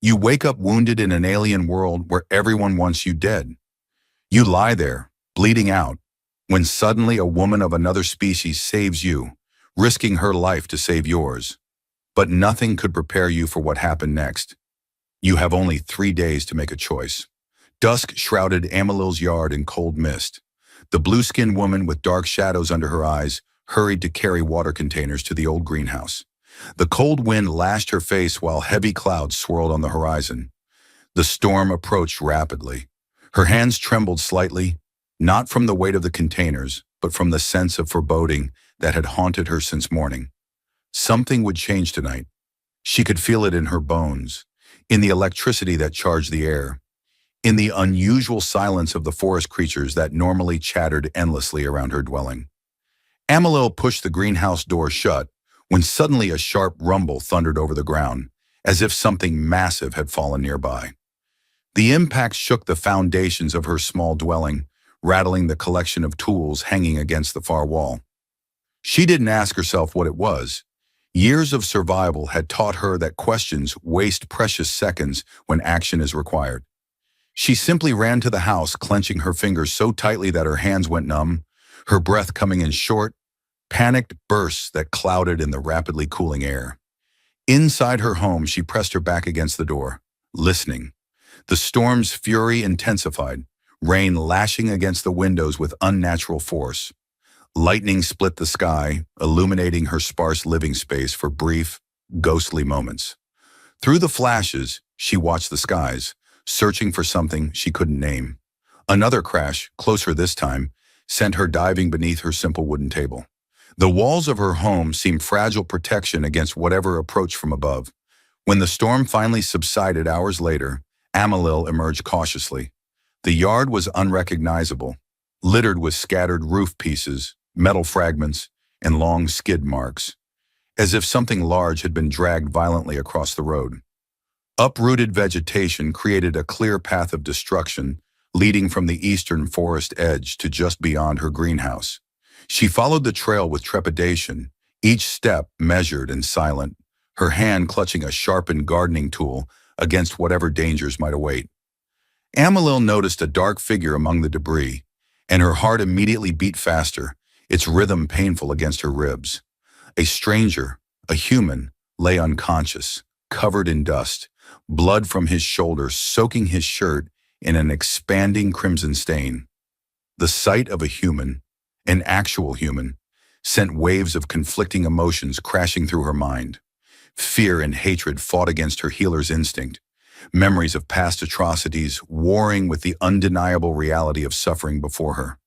You wake up wounded in an alien world where everyone wants you dead. You lie there, bleeding out, when suddenly a woman of another species saves you, risking her life to save yours. But nothing could prepare you for what happened next. You have only 3 days to make a choice. Dusk shrouded Amalil's yard in cold mist. The blue-skinned woman with dark shadows under her eyes hurried to carry water containers to the old greenhouse. The cold wind lashed her face while heavy clouds swirled on the horizon. The storm approached rapidly. Her hands trembled slightly, not from the weight of the containers, but from the sense of foreboding that had haunted her since morning. Something would change tonight. She could feel it in her bones, in the electricity that charged the air, in the unusual silence of the forest creatures that normally chattered endlessly around her dwelling. Amalil pushed the greenhouse door shut when suddenly a sharp rumble thundered over the ground, as if something massive had fallen nearby. The impact shook the foundations of her small dwelling, rattling the collection of tools hanging against the far wall. She didn't ask herself what it was. Years of survival had taught her that questions waste precious seconds when action is required. She simply ran to the house, clenching her fingers so tightly that her hands went numb, her breath coming in short, panicked bursts that clouded in the rapidly cooling air. Inside her home, she pressed her back against the door, listening. The storm's fury intensified, rain lashing against the windows with unnatural force. Lightning split the sky, illuminating her sparse living space for brief, ghostly moments. Through the flashes, she watched the skies, searching for something she couldn't name. Another crash, closer this time, sent her diving beneath her simple wooden table. The walls of her home seemed fragile protection against whatever approached from above. When the storm finally subsided hours later, Amalil emerged cautiously. The yard was unrecognizable, littered with scattered roof pieces, metal fragments, and long skid marks, as if something large had been dragged violently across the road. Uprooted vegetation created a clear path of destruction, leading from the eastern forest edge to just beyond her greenhouse. She followed the trail with trepidation, each step measured and silent, her hand clutching a sharpened gardening tool against whatever dangers might await. Amalil noticed a dark figure among the debris, and her heart immediately beat faster, its rhythm painful against her ribs. A stranger, a human, lay unconscious, covered in dust, blood from his shoulder soaking his shirt in an expanding crimson stain. The sight of a human, an actual human, sent waves of conflicting emotions crashing through her mind. Fear and hatred fought against her healer's instinct, memories of past atrocities warring with the undeniable reality of suffering before her.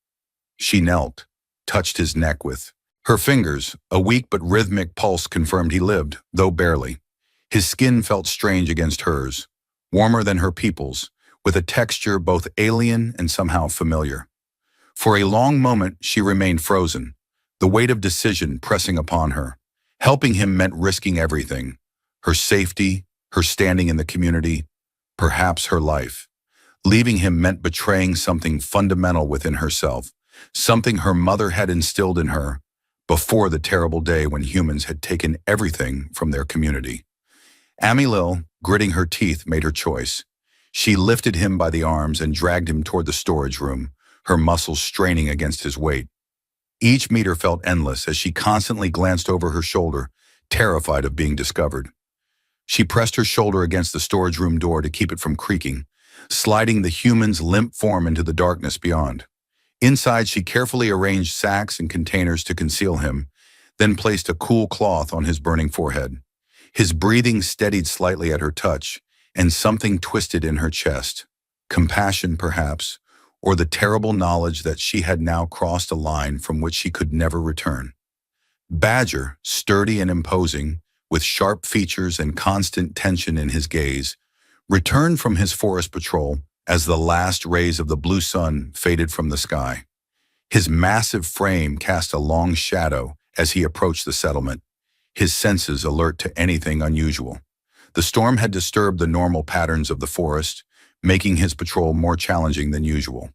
She knelt, touched his neck with her fingers. A weak but rhythmic pulse confirmed he lived, though barely. His skin felt strange against hers, warmer than her people's, with a texture both alien and somehow familiar. For a long moment she remained frozen, the weight of decision pressing upon her. Helping him meant risking everything, her safety, her standing in the community, perhaps her life. Leaving him meant betraying something fundamental within herself, something her mother had instilled in her before the terrible day when humans had taken everything from their community. Amalil, gritting her teeth, made her choice. She lifted him by the arms and dragged him toward the storage room, her muscles straining against his weight. Each meter felt endless as she constantly glanced over her shoulder, terrified of being discovered. She pressed her shoulder against the storage room door to keep it from creaking, sliding the human's limp form into the darkness beyond. Inside, she carefully arranged sacks and containers to conceal him, then placed a cool cloth on his burning forehead. His breathing steadied slightly at her touch, and something twisted in her chest. Compassion, perhaps, or the terrible knowledge that she had now crossed a line from which she could never return. Badger, sturdy and imposing, with sharp features and constant tension in his gaze, returned from his forest patrol as the last rays of the blue sun faded from the sky. His massive frame cast a long shadow as he approached the settlement, his senses alert to anything unusual. The storm had disturbed the normal patterns of the forest, making his patrol more challenging than usual.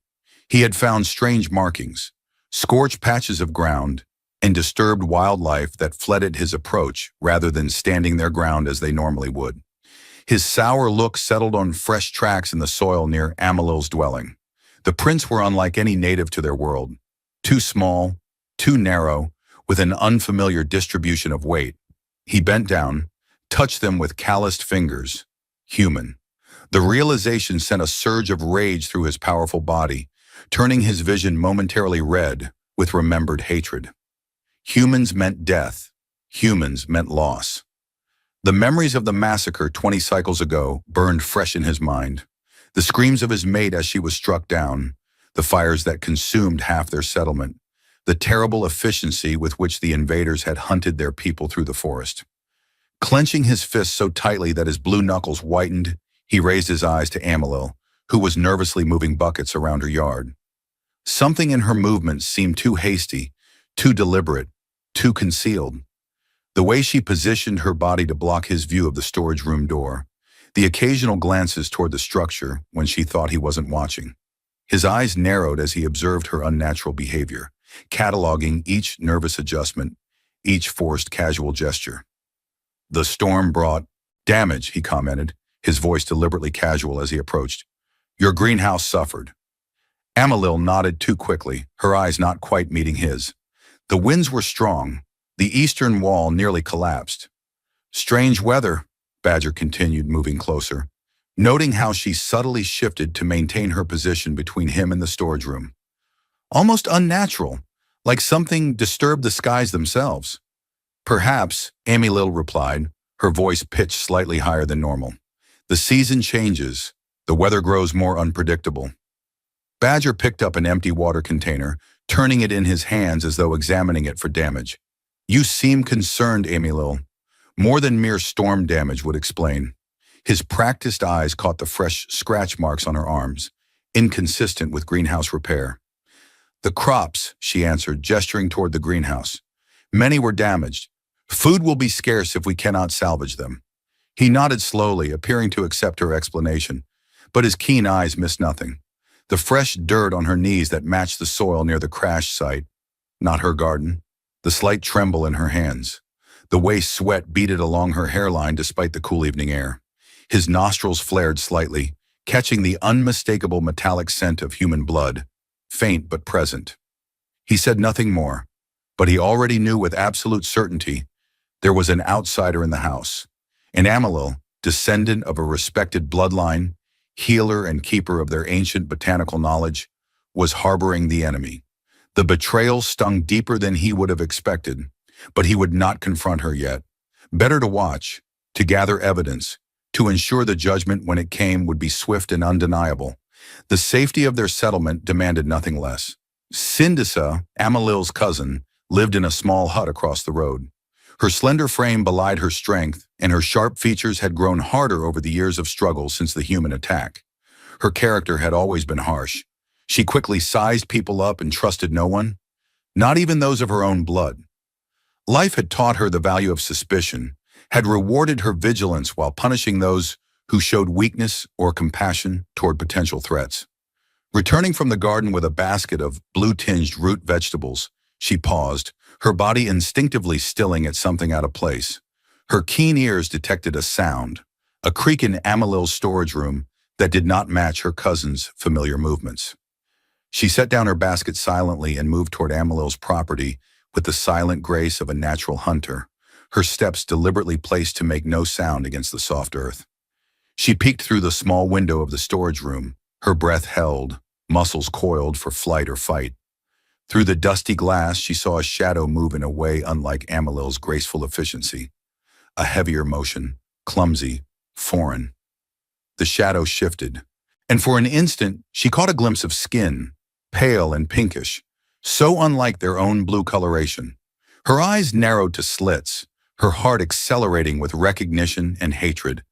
He had found strange markings, scorched patches of ground, and disturbed wildlife that fled at his approach rather than standing their ground as they normally would. His sour look settled on fresh tracks in the soil near Amalil's dwelling. The prints were unlike any native to their world. Too small, too narrow, with an unfamiliar distribution of weight. He bent down, touched them with calloused fingers. Human. The realization sent a surge of rage through his powerful body, turning his vision momentarily red with remembered hatred. Humans meant death. Humans meant loss. The memories of the massacre 20 cycles ago burned fresh in his mind. The screams of his mate as she was struck down, the fires that consumed half their settlement, the terrible efficiency with which the invaders had hunted their people through the forest. Clenching his fists so tightly that his blue knuckles whitened, he raised his eyes to Amalil, who was nervously moving buckets around her yard. Something in her movements seemed too hasty, too deliberate, too concealed. The way she positioned her body to block his view of the storage room door, the occasional glances toward the structure when she thought he wasn't watching. His eyes narrowed as he observed her unnatural behavior, cataloging each nervous adjustment, each forced casual gesture. The storm brought damage, he commented, his voice deliberately casual as he approached. Your greenhouse suffered. Amalil nodded too quickly, her eyes not quite meeting his. The winds were strong. The eastern wall nearly collapsed. Strange weather, Badger continued, moving closer, noting how she subtly shifted to maintain her position between him and the storage room. Almost unnatural, like something disturbed the skies themselves. Perhaps, Amalil replied, her voice pitched slightly higher than normal. The season changes. The weather grows more unpredictable. Badger picked up an empty water container, turning it in his hands as though examining it for damage. You seem concerned, Amalil. More than mere storm damage would explain. His practiced eyes caught the fresh scratch marks on her arms, inconsistent with greenhouse repair. The crops, she answered, gesturing toward the greenhouse. Many were damaged. Food will be scarce if we cannot salvage them. He nodded slowly, appearing to accept her explanation, but his keen eyes missed nothing. The fresh dirt on her knees that matched the soil near the crash site. Not her garden. The slight tremble in her hands. The way sweat beaded along her hairline despite the cool evening air. His nostrils flared slightly, catching the unmistakable metallic scent of human blood, faint but present. He said nothing more, but he already knew with absolute certainty there was an outsider in the house. And Amalil, descendant of a respected bloodline, healer and keeper of their ancient botanical knowledge, was harboring the enemy. The betrayal stung deeper than he would have expected, but he would not confront her yet. Better to watch, to gather evidence, to ensure the judgment when it came would be swift and undeniable. The safety of their settlement demanded nothing less. Sindisa, Amalil's cousin, lived in a small hut across the road. Her slender frame belied her strength, and her sharp features had grown harder over the years of struggle since the human attack. Her character had always been harsh. She quickly sized people up and trusted no one, not even those of her own blood. Life had taught her the value of suspicion, had rewarded her vigilance while punishing those who showed weakness or compassion toward potential threats. Returning from the garden with a basket of blue-tinged root vegetables, she paused, her body instinctively stilling at something out of place. Her keen ears detected a sound, a creak in Amalil's storage room that did not match her cousin's familiar movements. She set down her basket silently and moved toward Amalil's property with the silent grace of a natural hunter, her steps deliberately placed to make no sound against the soft earth. She peeked through the small window of the storage room, her breath held, muscles coiled for flight or fight. Through the dusty glass, she saw a shadow move in a way unlike Amalil's graceful efficiency. A heavier motion, clumsy, foreign. The shadow shifted, and for an instant, she caught a glimpse of skin, pale and pinkish, so unlike their own blue coloration. Her eyes narrowed to slits, her heart accelerating with recognition and hatred.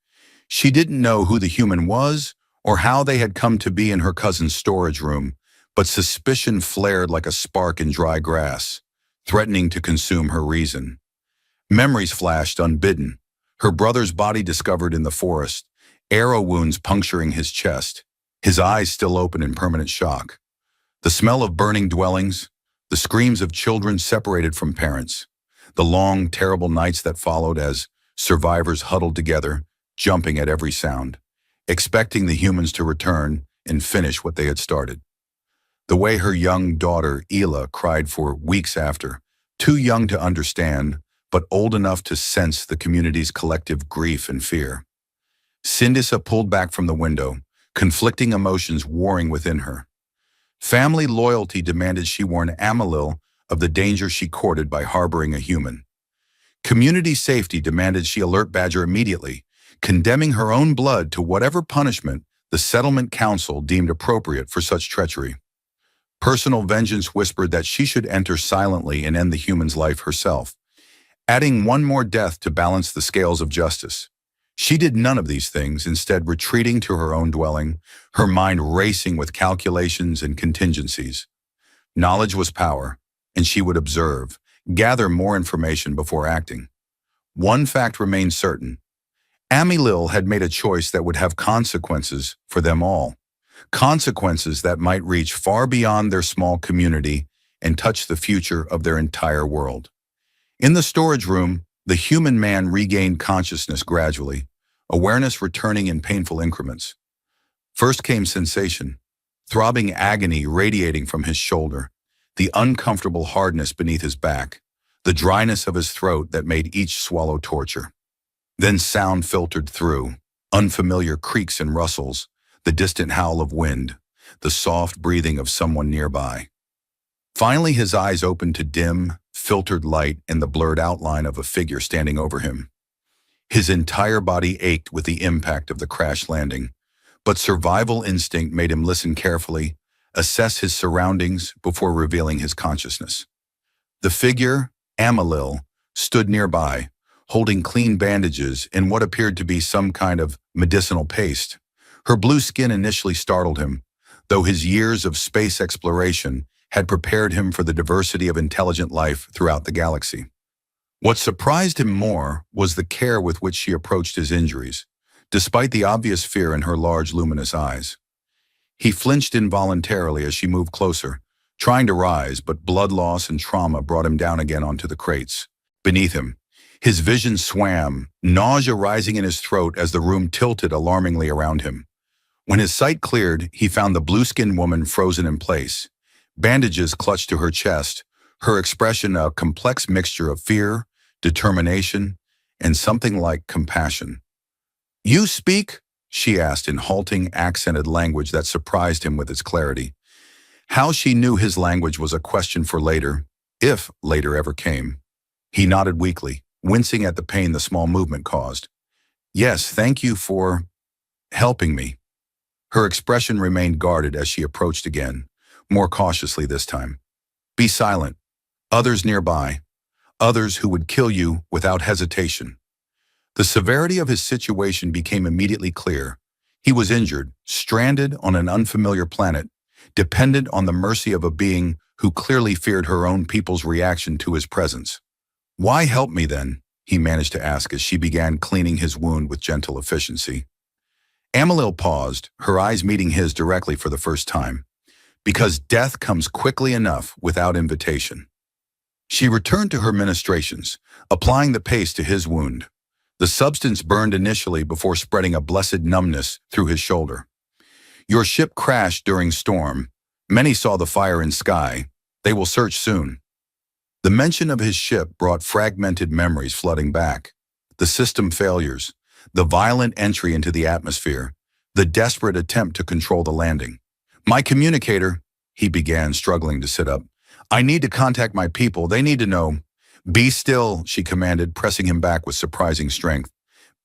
She didn't know who the human was or how they had come to be in her cousin's storage room, but suspicion flared like a spark in dry grass, threatening to consume her reason. Memories flashed unbidden, her brother's body discovered in the forest, arrow wounds puncturing his chest, his eyes still open in permanent shock. The smell of burning dwellings, the screams of children separated from parents, the long, terrible nights that followed as survivors huddled together, jumping at every sound, expecting the humans to return and finish what they had started. The way her young daughter, Ela, cried for weeks after, too young to understand, but old enough to sense the community's collective grief and fear. Sindisa pulled back from the window, conflicting emotions warring within her. Family loyalty demanded she warn Amalil of the danger she courted by harboring a human. Community safety demanded she alert Badger immediately, condemning her own blood to whatever punishment the settlement council deemed appropriate for such treachery. Personal vengeance whispered that she should enter silently and end the human's life herself, adding one more death to balance the scales of justice. She did none of these things, instead retreating to her own dwelling, her mind racing with calculations and contingencies. Knowledge was power, and she would observe, gather more information before acting. One fact remained certain. Amilil had made a choice that would have consequences for them all. Consequences that might reach far beyond their small community and touch the future of their entire world. In the storage room, the human man regained consciousness gradually, awareness returning in painful increments. First came sensation, throbbing agony radiating from his shoulder, the uncomfortable hardness beneath his back, the dryness of his throat that made each swallow torture. Then sound filtered through, unfamiliar creaks and rustles, the distant howl of wind, the soft breathing of someone nearby. Finally, his eyes opened to dim, filtered light and the blurred outline of a figure standing over him. His entire body ached with the impact of the crash landing, but survival instinct made him listen carefully, assess his surroundings before revealing his consciousness. The figure, Amalil, stood nearby, holding clean bandages and what appeared to be some kind of medicinal paste. Her blue skin initially startled him, though his years of space exploration had prepared him for the diversity of intelligent life throughout the galaxy. What surprised him more was the care with which she approached his injuries, despite the obvious fear in her large, luminous eyes. He flinched involuntarily as she moved closer, trying to rise, but blood loss and trauma brought him down again onto the crates. Beneath him, his vision swam, nausea rising in his throat as the room tilted alarmingly around him. When his sight cleared, he found the blue-skinned woman frozen in place, bandages clutched to her chest, her expression a complex mixture of fear, determination, and something like compassion. "You speak?" she asked in halting, accented language that surprised him with its clarity. How she knew his language was a question for later, if later ever came. He nodded weakly, wincing at the pain the small movement caused. "Yes, thank you for helping me." Her expression remained guarded as she approached again, more cautiously this time. "Be silent. Others nearby. Others who would kill you without hesitation." The severity of his situation became immediately clear. He was injured, stranded on an unfamiliar planet, dependent on the mercy of a being who clearly feared her own people's reaction to his presence. "Why help me then?" he managed to ask as she began cleaning his wound with gentle efficiency. Amalil paused, her eyes meeting his directly for the first time. "Because death comes quickly enough without invitation." She returned to her ministrations, applying the paste to his wound. The substance burned initially before spreading a blessed numbness through his shoulder. "Your ship crashed during storm. Many saw the fire in sky. They will search soon." The mention of his ship brought fragmented memories flooding back. The system failures, the violent entry into the atmosphere, the desperate attempt to control the landing. "My communicator," he began, struggling to sit up. "I need to contact my people. They need to know." "Be still," she commanded, pressing him back with surprising strength.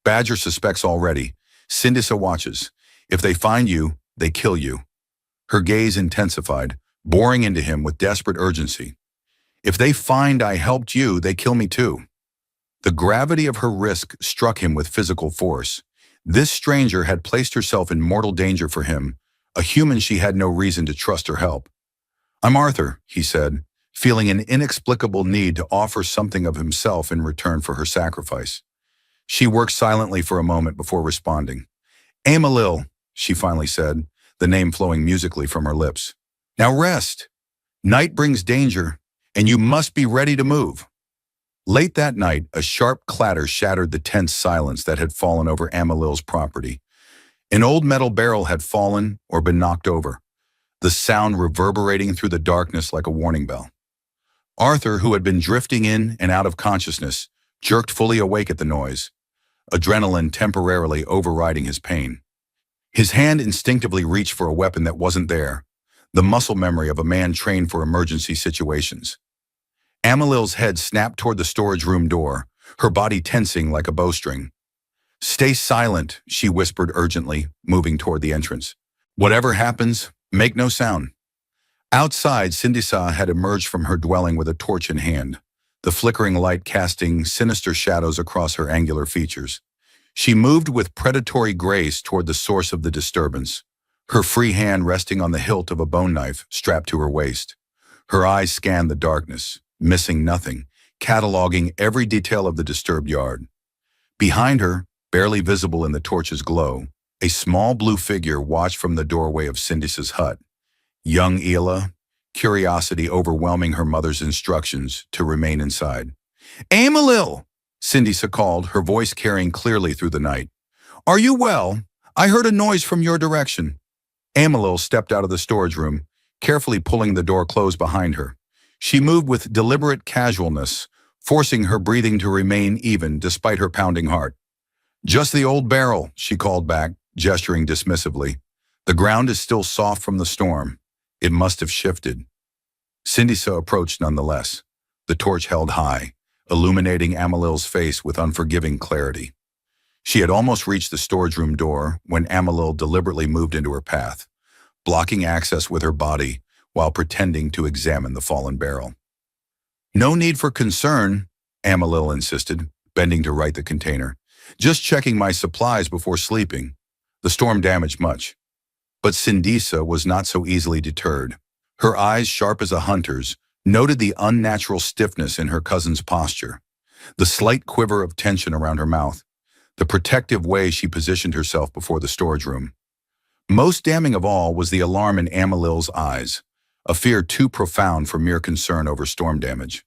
"Badger suspects already. Sindisa watches. If they find you, they kill you." Her gaze intensified, boring into him with desperate urgency. "If they find I helped you, they kill me too." The gravity of her risk struck him with physical force. This stranger had placed herself in mortal danger for him, a human she had no reason to trust her help. "I'm Arthur," he said, feeling an inexplicable need to offer something of himself in return for her sacrifice. She worked silently for a moment before responding. "Amalil," she finally said, the name flowing musically from her lips. "Now rest. Night brings danger, and you must be ready to move." Late that night, a sharp clatter shattered the tense silence that had fallen over Amalil's property. An old metal barrel had fallen or been knocked over, the sound reverberating through the darkness like a warning bell. Arthur, who had been drifting in and out of consciousness, jerked fully awake at the noise, adrenaline temporarily overriding his pain. His hand instinctively reached for a weapon that wasn't there, the muscle memory of a man trained for emergency situations. Amalil's head snapped toward the storage room door, her body tensing like a bowstring. "Stay silent," she whispered urgently, moving toward the entrance. "Whatever happens, make no sound." Outside, Sindisa had emerged from her dwelling with a torch in hand, the flickering light casting sinister shadows across her angular features. She moved with predatory grace toward the source of the disturbance, her free hand resting on the hilt of a bone knife strapped to her waist. Her eyes scanned the darkness, missing nothing, cataloging every detail of the disturbed yard. Behind her, barely visible in the torch's glow, a small blue figure watched from the doorway of Sindisa's hut. Young Ela, curiosity overwhelming her mother's instructions to remain inside. "Amalil!" Sindisa called, her voice carrying clearly through the night. "Are you well? I heard a noise from your direction." Amalil stepped out of the storage room, carefully pulling the door closed behind her. She moved with deliberate casualness, forcing her breathing to remain even despite her pounding heart. "Just the old barrel," she called back, gesturing dismissively. "The ground is still soft from the storm. It must have shifted." Sindisa approached nonetheless, the torch held high, illuminating Amalil's face with unforgiving clarity. She had almost reached the storage room door when Amalil deliberately moved into her path, blocking access with her body while pretending to examine the fallen barrel. "No need for concern," Amalil insisted, bending to right the container. "Just checking my supplies before sleeping. The storm damaged much." But Sindisa was not so easily deterred. Her eyes, sharp as a hunter's, noted the unnatural stiffness in her cousin's posture, the slight quiver of tension around her mouth, the protective way she positioned herself before the storage room. Most damning of all was the alarm in Amalil's eyes, a fear too profound for mere concern over storm damage.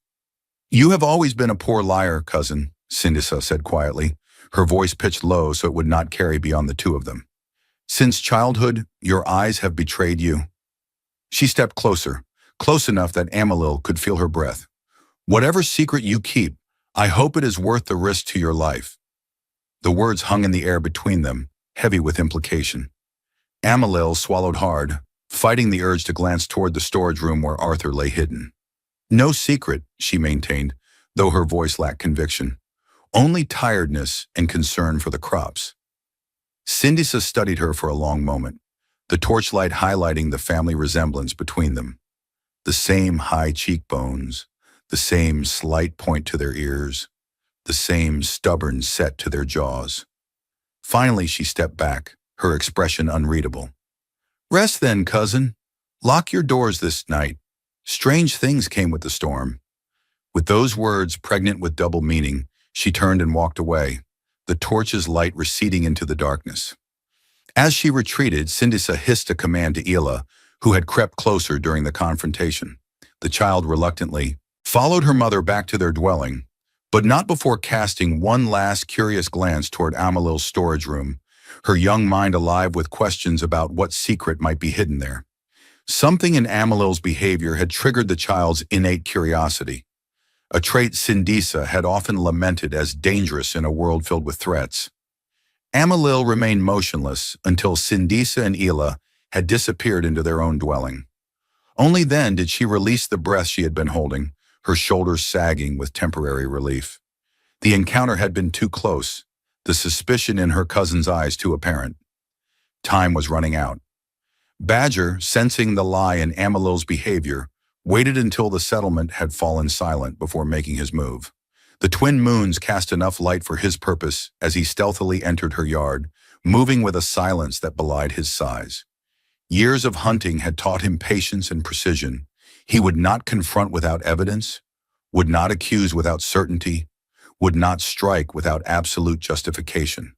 "You have always been a poor liar, cousin," Sindisa said quietly, her voice pitched low so it would not carry beyond the two of them. "Since childhood, your eyes have betrayed you." She stepped closer, close enough that Amalil could feel her breath. "Whatever secret you keep, I hope it is worth the risk to your life." The words hung in the air between them, heavy with implication. Amalil swallowed hard, fighting the urge to glance toward the storage room where Arthur lay hidden. "No secret," she maintained, though her voice lacked conviction. "Only tiredness and concern for the crops." Sindisa studied her for a long moment, the torchlight highlighting the family resemblance between them. The same high cheekbones, the same slight point to their ears, the same stubborn set to their jaws. Finally, she stepped back, her expression unreadable. "Rest then, cousin. Lock your doors this night. Strange things came with the storm." With those words, pregnant with double meaning, she turned and walked away, the torch's light receding into the darkness. As she retreated, Sindisa hissed a command to Ela, who had crept closer during the confrontation. The child reluctantly followed her mother back to their dwelling, but not before casting one last curious glance toward Amalil's storage room, her young mind alive with questions about what secret might be hidden there. Something in Amalil's behavior had triggered the child's innate curiosity, a trait Sindisa had often lamented as dangerous in a world filled with threats. Amalil remained motionless until Sindisa and Ela had disappeared into their own dwelling. Only then did she release the breath she had been holding, her shoulders sagging with temporary relief. The encounter had been too close, the suspicion in her cousin's eyes too apparent. Time was running out. Badger, sensing the lie in Amalil's behavior, waited until the settlement had fallen silent before making his move. The twin moons cast enough light for his purpose as he stealthily entered her yard, moving with a silence that belied his size. Years of hunting had taught him patience and precision. He would not confront without evidence, would not accuse without certainty, would not strike without absolute justification.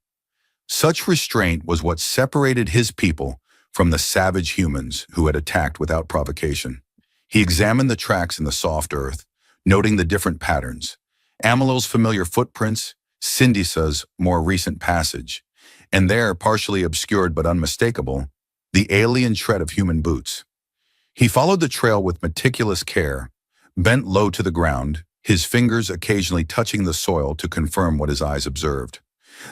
Such restraint was what separated his people from the savage humans who had attacked without provocation. He examined the tracks in the soft earth, noting the different patterns, Amelil's familiar footprints, Syndisa's more recent passage, and there, partially obscured but unmistakable, the alien tread of human boots. He followed the trail with meticulous care, bent low to the ground, his fingers occasionally touching the soil to confirm what his eyes observed.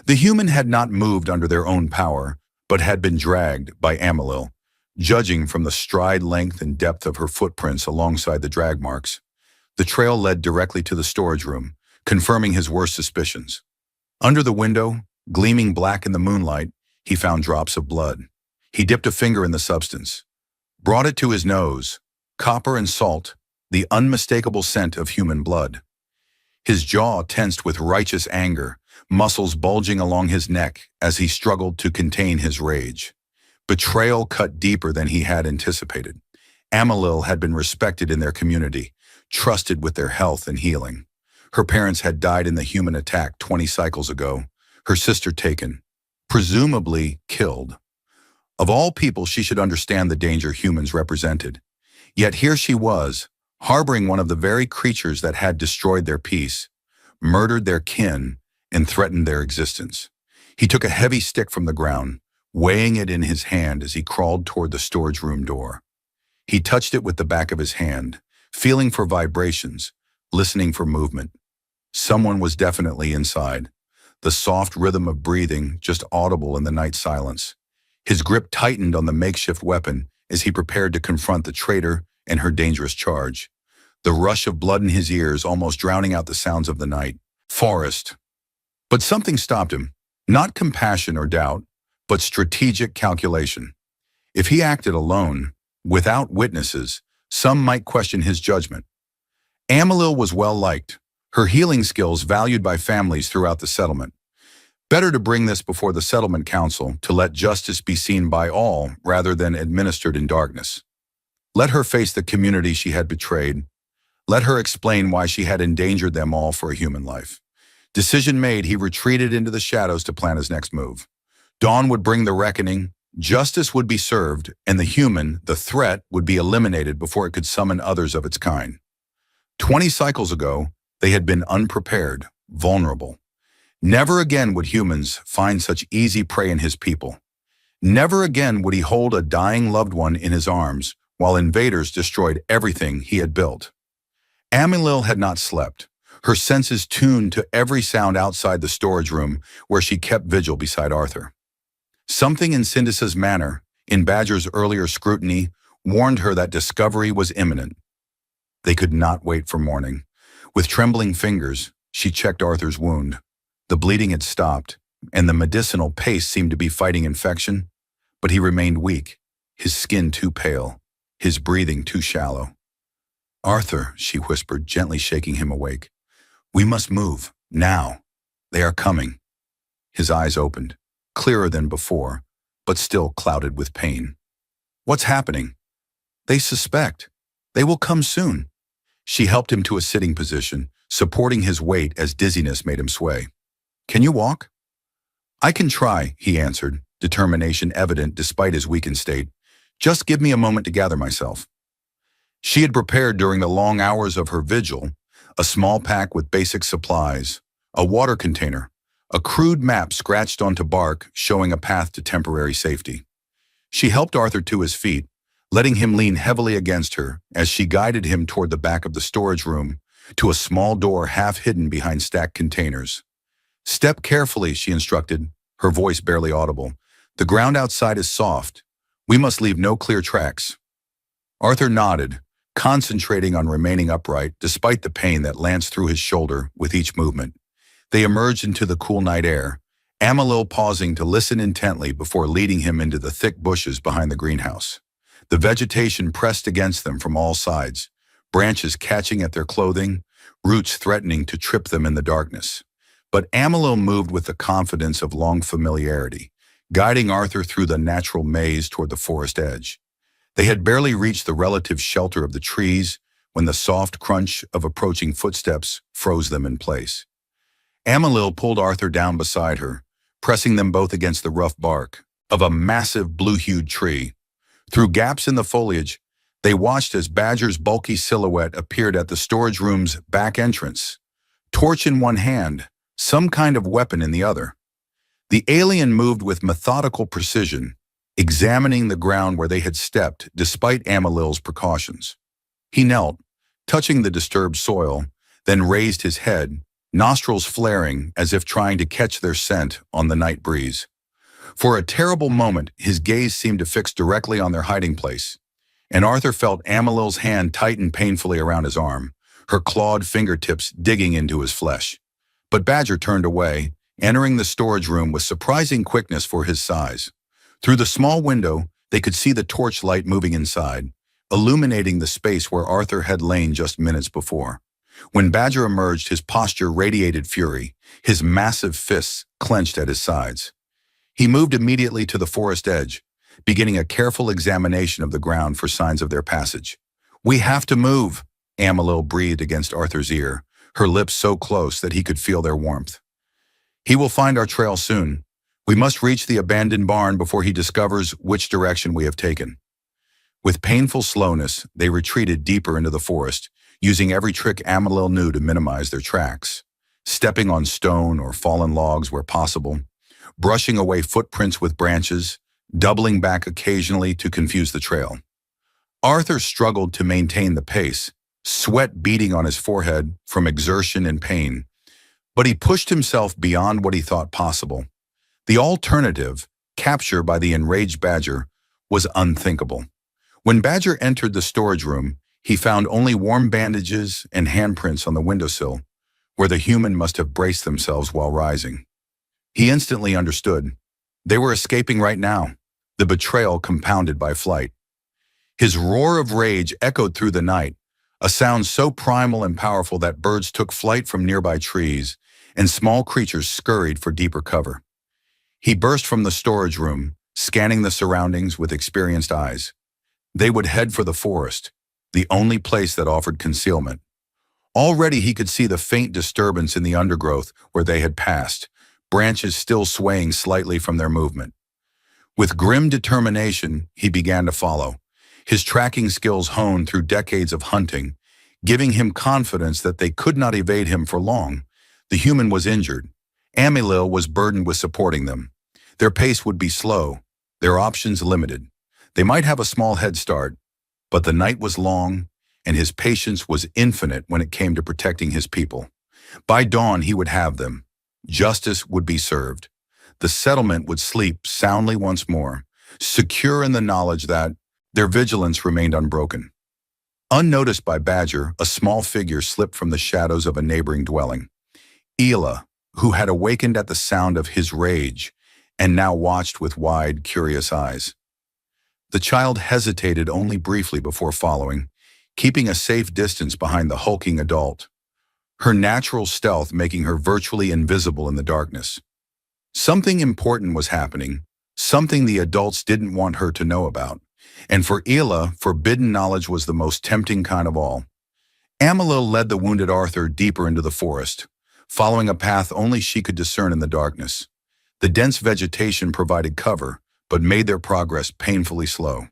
The human had not moved under their own power, but had been dragged by Amelil, judging from the stride length and depth of her footprints alongside the drag marks. The trail led directly to the storage room, confirming his worst suspicions. Under the window, gleaming black in the moonlight, he found drops of blood. He dipped a finger in the substance, brought it to his nose, copper and salt, the unmistakable scent of human blood. His jaw tensed with righteous anger, muscles bulging along his neck as he struggled to contain his rage. Betrayal cut deeper than he had anticipated. Amelil had been respected in their community, trusted with their health and healing. Her parents had died in the human attack 20 cycles ago, her sister taken, presumably killed. Of all people, she should understand the danger humans represented. Yet here she was, harboring one of the very creatures that had destroyed their peace, murdered their kin, and threatened their existence. He took a heavy stick from the ground, weighing it in his hand as he crawled toward the storage room door. He touched it with the back of his hand, feeling for vibrations, listening for movement. Someone was definitely inside, the soft rhythm of breathing just audible in the night silence. His grip tightened on the makeshift weapon as he prepared to confront the traitor and her dangerous charge. The rush of blood in his ears almost drowning out the sounds of the night. Forest. But something stopped him. Not compassion or doubt, but strategic calculation. If he acted alone, without witnesses, some might question his judgment. Amelil was well liked, her healing skills valued by families throughout the settlement. Better to bring this before the settlement council to let justice be seen by all rather than administered in darkness. Let her face the community she had betrayed. Let her explain why she had endangered them all for a human life. Decision made, he retreated into the shadows to plan his next move. Dawn would bring the reckoning, justice would be served, and the human, the threat, would be eliminated before it could summon others of its kind. 20 cycles ago, they had been unprepared, vulnerable. Never again would humans find such easy prey in his people. Never again would he hold a dying loved one in his arms while invaders destroyed everything he had built. Amelil had not slept, her senses tuned to every sound outside the storage room where she kept vigil beside Arthur. Something in Syndisa's manner, in Badger's earlier scrutiny, warned her that discovery was imminent. They could not wait for morning. With trembling fingers, she checked Arthur's wound. The bleeding had stopped, and the medicinal paste seemed to be fighting infection, but he remained weak, his skin too pale, his breathing too shallow. "Arthur," she whispered, gently shaking him awake. "We must move, now. They are coming." His eyes opened, clearer than before, but still clouded with pain. "What's happening?" "They suspect. They will come soon." She helped him to a sitting position, supporting his weight as dizziness made him sway. "Can you walk?" "I can try," he answered, determination evident despite his weakened state. "Just give me a moment to gather myself." She had prepared during the long hours of her vigil, a small pack with basic supplies, a water container, a crude map scratched onto bark showing a path to temporary safety. She helped Arthur to his feet, letting him lean heavily against her as she guided him toward the back of the storage room to a small door half hidden behind stacked containers. "Step carefully," she instructed, her voice barely audible. "The ground outside is soft. We must leave no clear tracks." Arthur nodded, concentrating on remaining upright despite the pain that lanced through his shoulder with each movement. They emerged into the cool night air, Amelil pausing to listen intently before leading him into the thick bushes behind the greenhouse. The vegetation pressed against them from all sides, branches catching at their clothing, roots threatening to trip them in the darkness. But Amelil moved with the confidence of long familiarity, guiding Arthur through the natural maze toward the forest edge. They had barely reached the relative shelter of the trees when the soft crunch of approaching footsteps froze them in place. Amelil pulled Arthur down beside her, pressing them both against the rough bark of a massive blue-hued tree. Through gaps in the foliage, they watched as Badger's bulky silhouette appeared at the storage room's back entrance. torch in one hand, some kind of weapon in the other. The alien moved with methodical precision, examining the ground where they had stepped despite Amalil's precautions. He knelt, touching the disturbed soil, then raised his head, nostrils flaring as if trying to catch their scent on the night breeze. For a terrible moment, his gaze seemed to fix directly on their hiding place, and Arthur felt Amalil's hand tighten painfully around his arm, her clawed fingertips digging into his flesh. But Badger turned away, entering the storage room with surprising quickness for his size. Through the small window, they could see the torchlight moving inside, illuminating the space where Arthur had lain just minutes before. When Badger emerged, his posture radiated fury, his massive fists clenched at his sides. He moved immediately to the forest edge, beginning a careful examination of the ground for signs of their passage. "We have to move," Amalil breathed against Arthur's ear, her lips so close that he could feel their warmth. "He will find our trail soon. We must reach the abandoned barn before he discovers which direction we have taken." With painful slowness, they retreated deeper into the forest, using every trick Amalil knew to minimize their tracks, stepping on stone or fallen logs where possible, brushing away footprints with branches, doubling back occasionally to confuse the trail. Arthur struggled to maintain the pace, sweat beading on his forehead from exertion and pain, but he pushed himself beyond what he thought possible. The alternative, capture by the enraged Badger, was unthinkable. When Badger entered the storage room, he found only warm bandages and handprints on the windowsill, where the human must have braced themselves while rising. He instantly understood. They were escaping right now, the betrayal compounded by flight. His roar of rage echoed through the night, a sound so primal and powerful that birds took flight from nearby trees and small creatures scurried for deeper cover. He burst from the storage room, scanning the surroundings with experienced eyes. They would head for the forest, the only place that offered concealment. Already he could see the faint disturbance in the undergrowth where they had passed, branches still swaying slightly from their movement. With grim determination, he began to follow, his tracking skills honed through decades of hunting, giving him confidence that they could not evade him for long. The human was injured. Amalil was burdened with supporting them. Their pace would be slow, their options limited. They might have a small head start, but the night was long, and his patience was infinite when it came to protecting his people. By dawn, he would have them. Justice would be served. The settlement would sleep soundly once more, secure in the knowledge that their vigilance remained unbroken. Unnoticed by Badger, a small figure slipped from the shadows of a neighboring dwelling. Ela, who had awakened at the sound of his rage and now watched with wide, curious eyes. The child hesitated only briefly before following, keeping a safe distance behind the hulking adult, her natural stealth making her virtually invisible in the darkness. Something important was happening, something the adults didn't want her to know about, and for Ela, forbidden knowledge was the most tempting kind of all. Amalil led the wounded Arthur deeper into the forest, following a path only she could discern in the darkness. The dense vegetation provided cover, but made their progress painfully slow.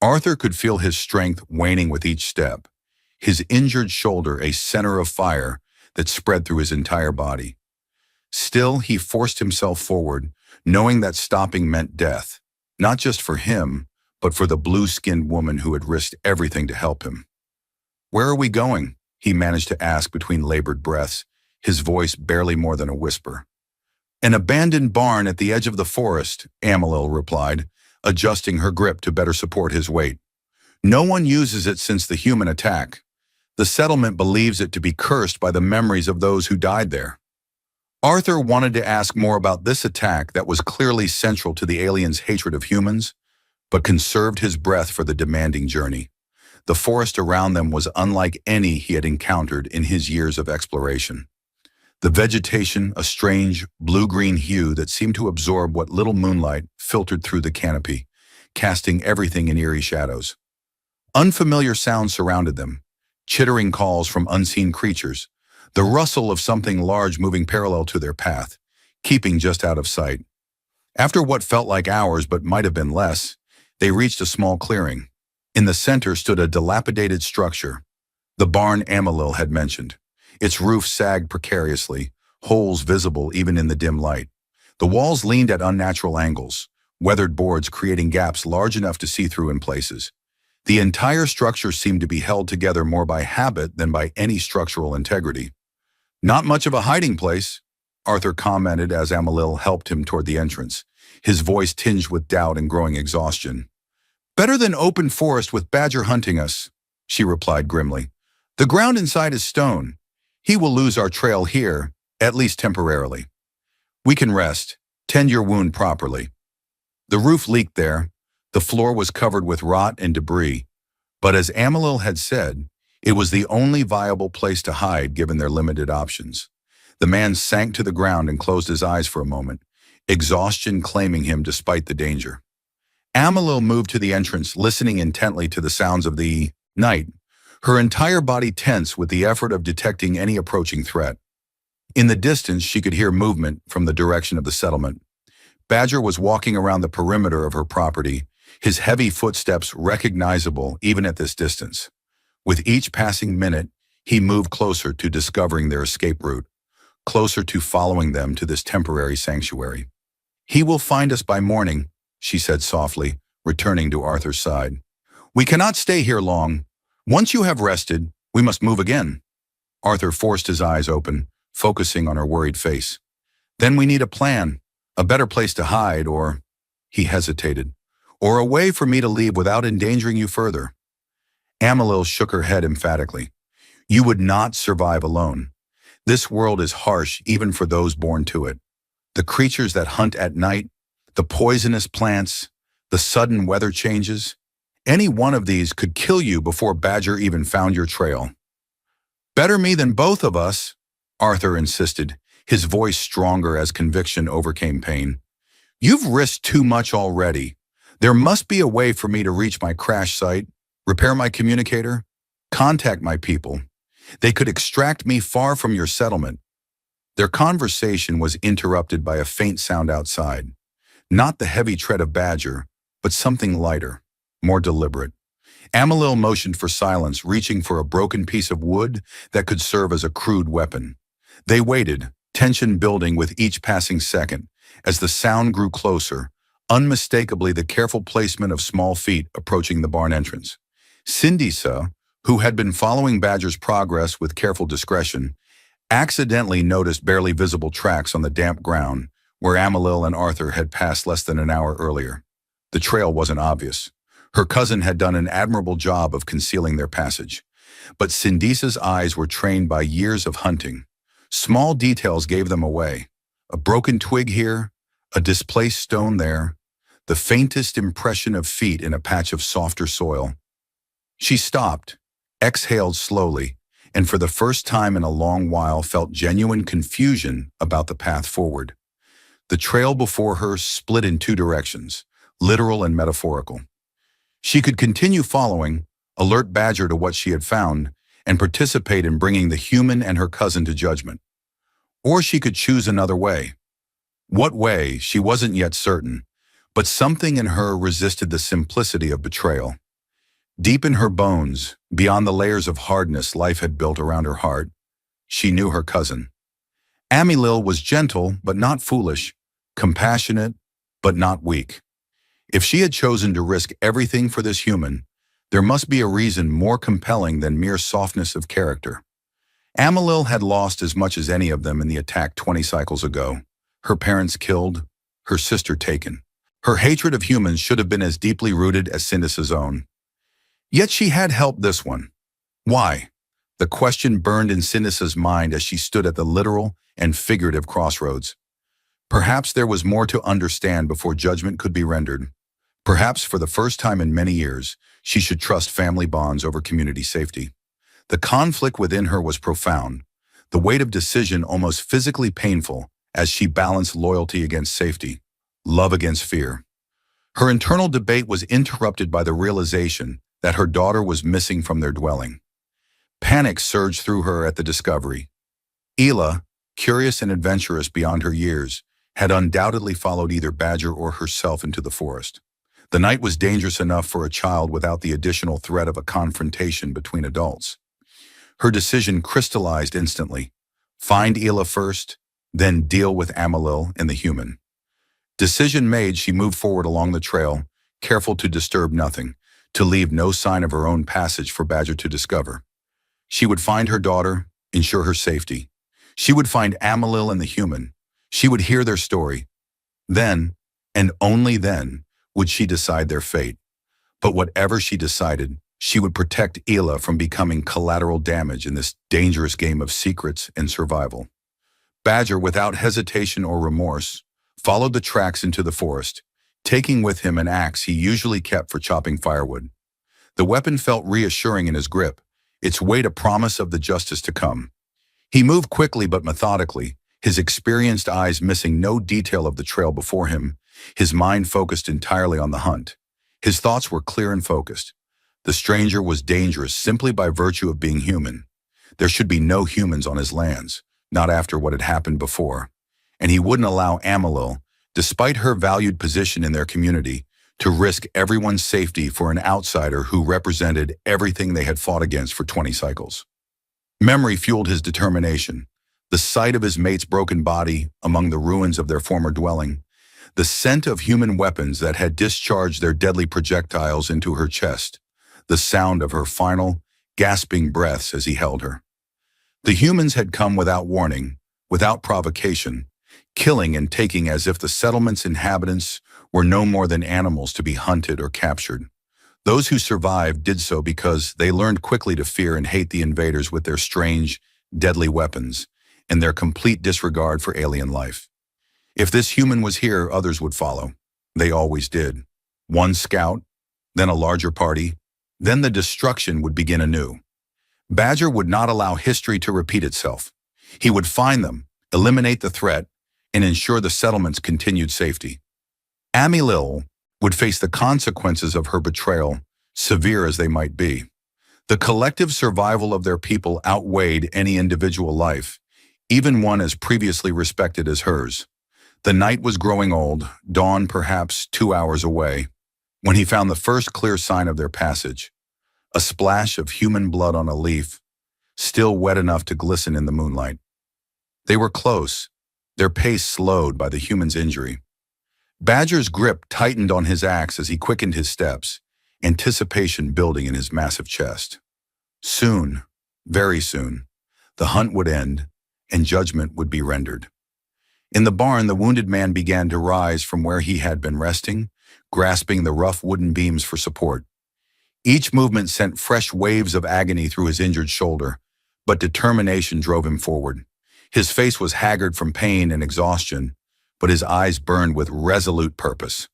Arthur could feel his strength waning with each step, his injured shoulder a center of fire that spread through his entire body. Still, he forced himself forward, knowing that stopping meant death, not just for him, but for the blue-skinned woman who had risked everything to help him. "Where are we going?" he managed to ask between labored breaths, his voice barely more than a whisper. "An abandoned barn at the edge of the forest," Amalil replied, adjusting her grip to better support his weight. "No one uses it since the human attack. The settlement believes it to be cursed by the memories of those who died there." Arthur wanted to ask more about this attack that was clearly central to the aliens' hatred of humans, but conserved his breath for the demanding journey. The forest around them was unlike any he had encountered in his years of exploration. The vegetation, a strange, blue-green hue that seemed to absorb what little moonlight filtered through the canopy, casting everything in eerie shadows. Unfamiliar sounds surrounded them, chittering calls from unseen creatures, the rustle of something large moving parallel to their path, keeping just out of sight. After what felt like hours but might have been less, they reached a small clearing. In the center stood a dilapidated structure, the barn Amalil had mentioned. Its roof sagged precariously, holes visible even in the dim light. The walls leaned at unnatural angles, weathered boards creating gaps large enough to see through in places. The entire structure seemed to be held together more by habit than by any structural integrity. "Not much of a hiding place," Arthur commented as Amalil helped him toward the entrance, his voice tinged with doubt and growing exhaustion. "Better than open forest with badger hunting us," she replied grimly. "The ground inside is stone. He will lose our trail here, at least temporarily. We can rest, tend your wound properly." The roof leaked there. The floor was covered with rot and debris, but as Amalil had said, it was the only viable place to hide given their limited options. The man sank to the ground and closed his eyes for a moment, exhaustion claiming him despite the danger. Amalil moved to the entrance, listening intently to the sounds of the night, her entire body tense with the effort of detecting any approaching threat. In the distance, she could hear movement from the direction of the settlement. Badger was walking around the perimeter of her property, his heavy footsteps recognizable even at this distance. With each passing minute, he moved closer to discovering their escape route, closer to following them to this temporary sanctuary. "He will find us by morning," she said softly, returning to Arthur's side. "We cannot stay here long. Once you have rested, we must move again." Arthur forced his eyes open, focusing on her worried face. "Then we need a plan, a better place to hide, or—" he hesitated, "or a way for me to leave without endangering you further." Amalil shook her head emphatically. "You would not survive alone. This world is harsh even for those born to it. The creatures that hunt at night, the poisonous plants, the sudden weather changes, any one of these could kill you before Badger even found your trail." "Better me than both of us," Arthur insisted, his voice stronger as conviction overcame pain. "You've risked too much already. There must be a way for me to reach my crash site, repair my communicator, contact my people. They could extract me far from your settlement." Their conversation was interrupted by a faint sound outside. Not the heavy tread of Badger, but something lighter, more deliberate. Amalil motioned for silence, reaching for a broken piece of wood that could serve as a crude weapon. They waited, tension building with each passing second. As the sound grew closer, unmistakably the careful placement of small feet approaching the barn entrance. Sindisa, who had been following Badger's progress with careful discretion, accidentally noticed barely visible tracks on the damp ground where Amalil and Arthur had passed less than an hour earlier. The trail wasn't obvious. Her cousin had done an admirable job of concealing their passage. But Sindisa's eyes were trained by years of hunting. Small details gave them away. A broken twig here, a displaced stone there, the faintest impression of feet in a patch of softer soil. She stopped, exhaled slowly, and for the first time in a long while felt genuine confusion about the path forward. The trail before her split in two directions, literal and metaphorical. She could continue following, alert Badger to what she had found, and participate in bringing the human and her cousin to judgment. Or she could choose another way. What way, she wasn't yet certain, but something in her resisted the simplicity of betrayal. Deep in her bones, beyond the layers of hardness life had built around her heart, she knew her cousin. Amalil was gentle but not foolish, compassionate but not weak. If she had chosen to risk everything for this human, there must be a reason more compelling than mere softness of character. Amalil had lost as much as any of them in the attack 20 cycles ago. Her parents killed, her sister taken. Her hatred of humans should have been as deeply rooted as Sindisa's own. Yet she had helped this one. Why? The question burned in Sindisa's mind as she stood at the literal and figurative crossroads. Perhaps there was more to understand before judgment could be rendered. Perhaps for the first time in many years, she should trust family bonds over community safety. The conflict within her was profound, the weight of decision almost physically painful as she balanced loyalty against safety, love against fear. Her internal debate was interrupted by the realization that her daughter was missing from their dwelling. Panic surged through her at the discovery. Ela, curious and adventurous beyond her years, had undoubtedly followed either Badger or herself into the forest. The night was dangerous enough for a child without the additional threat of a confrontation between adults. Her decision crystallized instantly. Find Ela first, then deal with Amalil and the human. Decision made, she moved forward along the trail, careful to disturb nothing, to leave no sign of her own passage for Badger to discover. She would find her daughter, ensure her safety. She would find Amalil and the human. She would hear their story. Then, and only then, would she decide their fate. But whatever she decided, she would protect Ela from becoming collateral damage in this dangerous game of secrets and survival. Badger, without hesitation or remorse, followed the tracks into the forest, taking with him an axe he usually kept for chopping firewood. The weapon felt reassuring in his grip, its weight a promise of the justice to come. He moved quickly but methodically, his experienced eyes missing no detail of the trail before him, his mind focused entirely on the hunt. His thoughts were clear and focused. The stranger was dangerous simply by virtue of being human. There should be no humans on his lands, not after what had happened before. And he wouldn't allow Amalil, despite her valued position in their community, to risk everyone's safety for an outsider who represented everything they had fought against for 20 cycles. Memory fueled his determination. The sight of his mate's broken body among the ruins of their former dwelling, the scent of human weapons that had discharged their deadly projectiles into her chest, the sound of her final, gasping breaths as he held her. The humans had come without warning, without provocation, killing and taking as if the settlement's inhabitants were no more than animals to be hunted or captured. Those who survived did so because they learned quickly to fear and hate the invaders with their strange, deadly weapons and their complete disregard for alien life. If this human was here, others would follow. They always did. One scout, then a larger party, then the destruction would begin anew. Badger would not allow history to repeat itself. He would find them, eliminate the threat, and ensure the settlement's continued safety. Amalil would face the consequences of her betrayal, severe as they might be. The collective survival of their people outweighed any individual life, even one as previously respected as hers. The night was growing old, dawn perhaps 2 hours away, when he found the first clear sign of their passage. A splash of human blood on a leaf, still wet enough to glisten in the moonlight. They were close, their pace slowed by the human's injury. Badger's grip tightened on his axe as he quickened his steps, anticipation building in his massive chest. Soon, very soon, the hunt would end and judgment would be rendered. In the barn, the wounded man began to rise from where he had been resting, grasping the rough wooden beams for support. Each movement sent fresh waves of agony through his injured shoulder, but determination drove him forward. His face was haggard from pain and exhaustion, but his eyes burned with resolute purpose.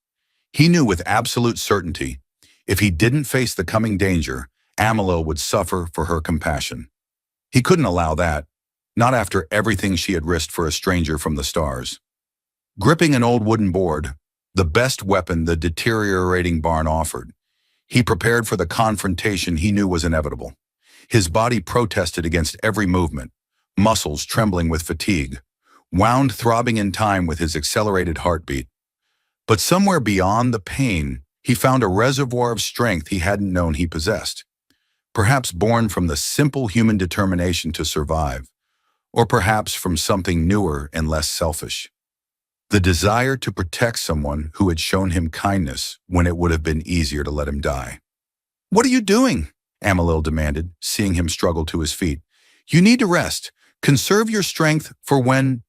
He knew with absolute certainty, if he didn't face the coming danger, Amalil would suffer for her compassion. He couldn't allow that, not after everything she had risked for a stranger from the stars. Gripping an old wooden board, the best weapon the deteriorating barn offered, he prepared for the confrontation he knew was inevitable. His body protested against every movement, muscles trembling with fatigue, wound throbbing in time with his accelerated heartbeat. But somewhere beyond the pain, he found a reservoir of strength he hadn't known he possessed. Perhaps born from the simple human determination to survive, or perhaps from something newer and less selfish. The desire to protect someone who had shown him kindness when it would have been easier to let him die. "What are you doing?" Amalil demanded, seeing him struggle to his feet. "You need to rest. Conserve your strength for when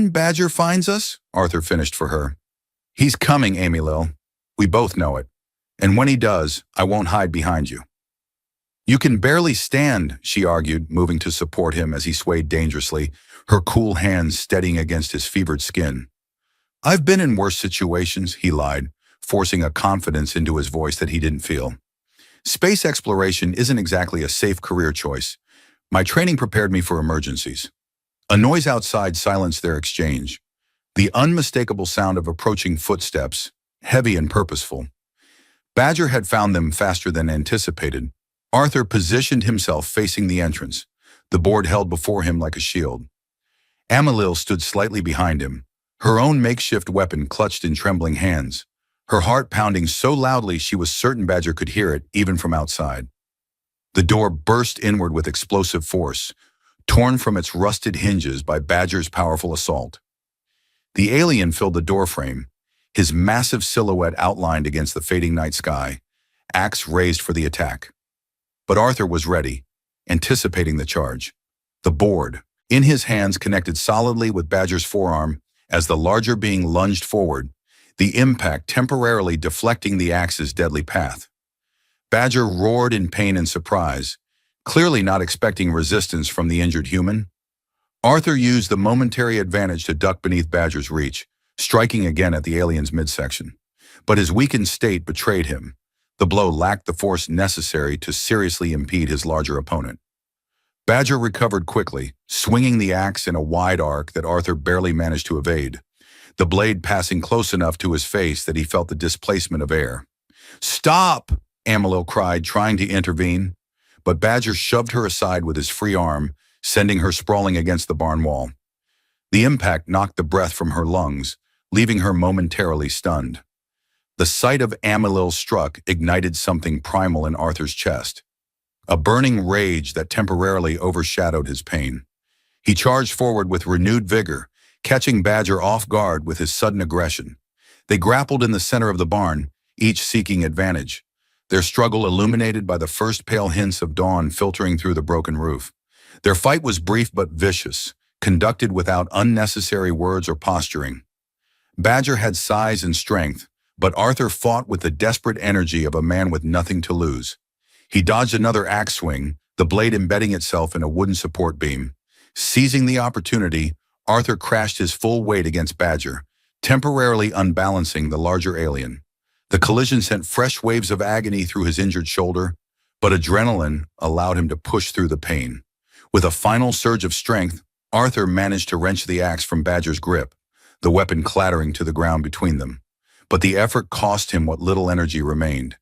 Badger finds us," Arthur finished for her. "He's coming, Amalil. We both know it. And when he does, I won't hide behind you." "You can barely stand," she argued, moving to support him as he swayed dangerously, her cool hands steadying against his fevered skin. "I've been in worse situations," he lied, forcing a confidence into his voice that he didn't feel. "Space exploration isn't exactly a safe career choice. My training prepared me for emergencies." A noise outside silenced their exchange. The unmistakable sound of approaching footsteps, heavy and purposeful. Badger had found them faster than anticipated. Arthur positioned himself facing the entrance, the board held before him like a shield. Amalil stood slightly behind him, her own makeshift weapon clutched in trembling hands, her heart pounding so loudly she was certain Badger could hear it even from outside. The door burst inward with explosive force, torn from its rusted hinges by Badger's powerful assault. The alien filled the doorframe, his massive silhouette outlined against the fading night sky, axe raised for the attack. But Arthur was ready, anticipating the charge. The board, in his hands, connected solidly with Badger's forearm as the larger being lunged forward, the impact temporarily deflecting the axe's deadly path. Badger roared in pain and surprise, clearly not expecting resistance from the injured human. Arthur used the momentary advantage to duck beneath Badger's reach, striking again at the alien's midsection. But his weakened state betrayed him. The blow lacked the force necessary to seriously impede his larger opponent. Badger recovered quickly, swinging the axe in a wide arc that Arthur barely managed to evade, the blade passing close enough to his face that he felt the displacement of air. "Stop!" Amalil cried, trying to intervene, but Badger shoved her aside with his free arm, sending her sprawling against the barn wall. The impact knocked the breath from her lungs, leaving her momentarily stunned. The sight of Amalil's struck ignited something primal in Arthur's chest, a burning rage that temporarily overshadowed his pain. He charged forward with renewed vigor, catching Badger off guard with his sudden aggression. They grappled in the center of the barn, each seeking advantage, their struggle illuminated by the first pale hints of dawn filtering through the broken roof. Their fight was brief but vicious, conducted without unnecessary words or posturing. Badger had size and strength, but Arthur fought with the desperate energy of a man with nothing to lose. He dodged another axe swing, the blade embedding itself in a wooden support beam. Seizing the opportunity, Arthur crashed his full weight against Badger, temporarily unbalancing the larger alien. The collision sent fresh waves of agony through his injured shoulder, but adrenaline allowed him to push through the pain. With a final surge of strength, Arthur managed to wrench the axe from Badger's grip, the weapon clattering to the ground between them. But the effort cost him what little energy remained.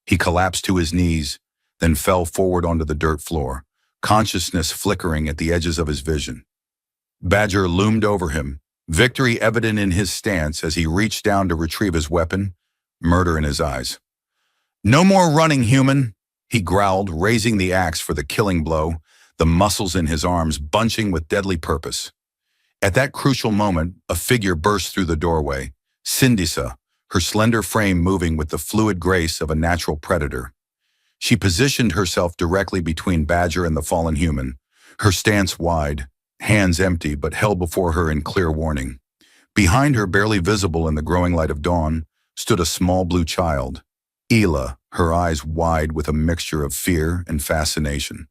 He collapsed to his knees, then fell forward onto the dirt floor, consciousness flickering at the edges of his vision. Badger loomed over him, victory evident in his stance as he reached down to retrieve his weapon, murder in his eyes. "No more running, human," he growled, raising the axe for the killing blow, the muscles in his arms bunching with deadly purpose. At that crucial moment, a figure burst through the doorway, Sindisa, her slender frame moving with the fluid grace of a natural predator. She positioned herself directly between Badger and the fallen human, her stance wide, hands empty but held before her in clear warning. Behind her, barely visible in the growing light of dawn, stood a small blue child, Ela, her eyes wide with a mixture of fear and fascination.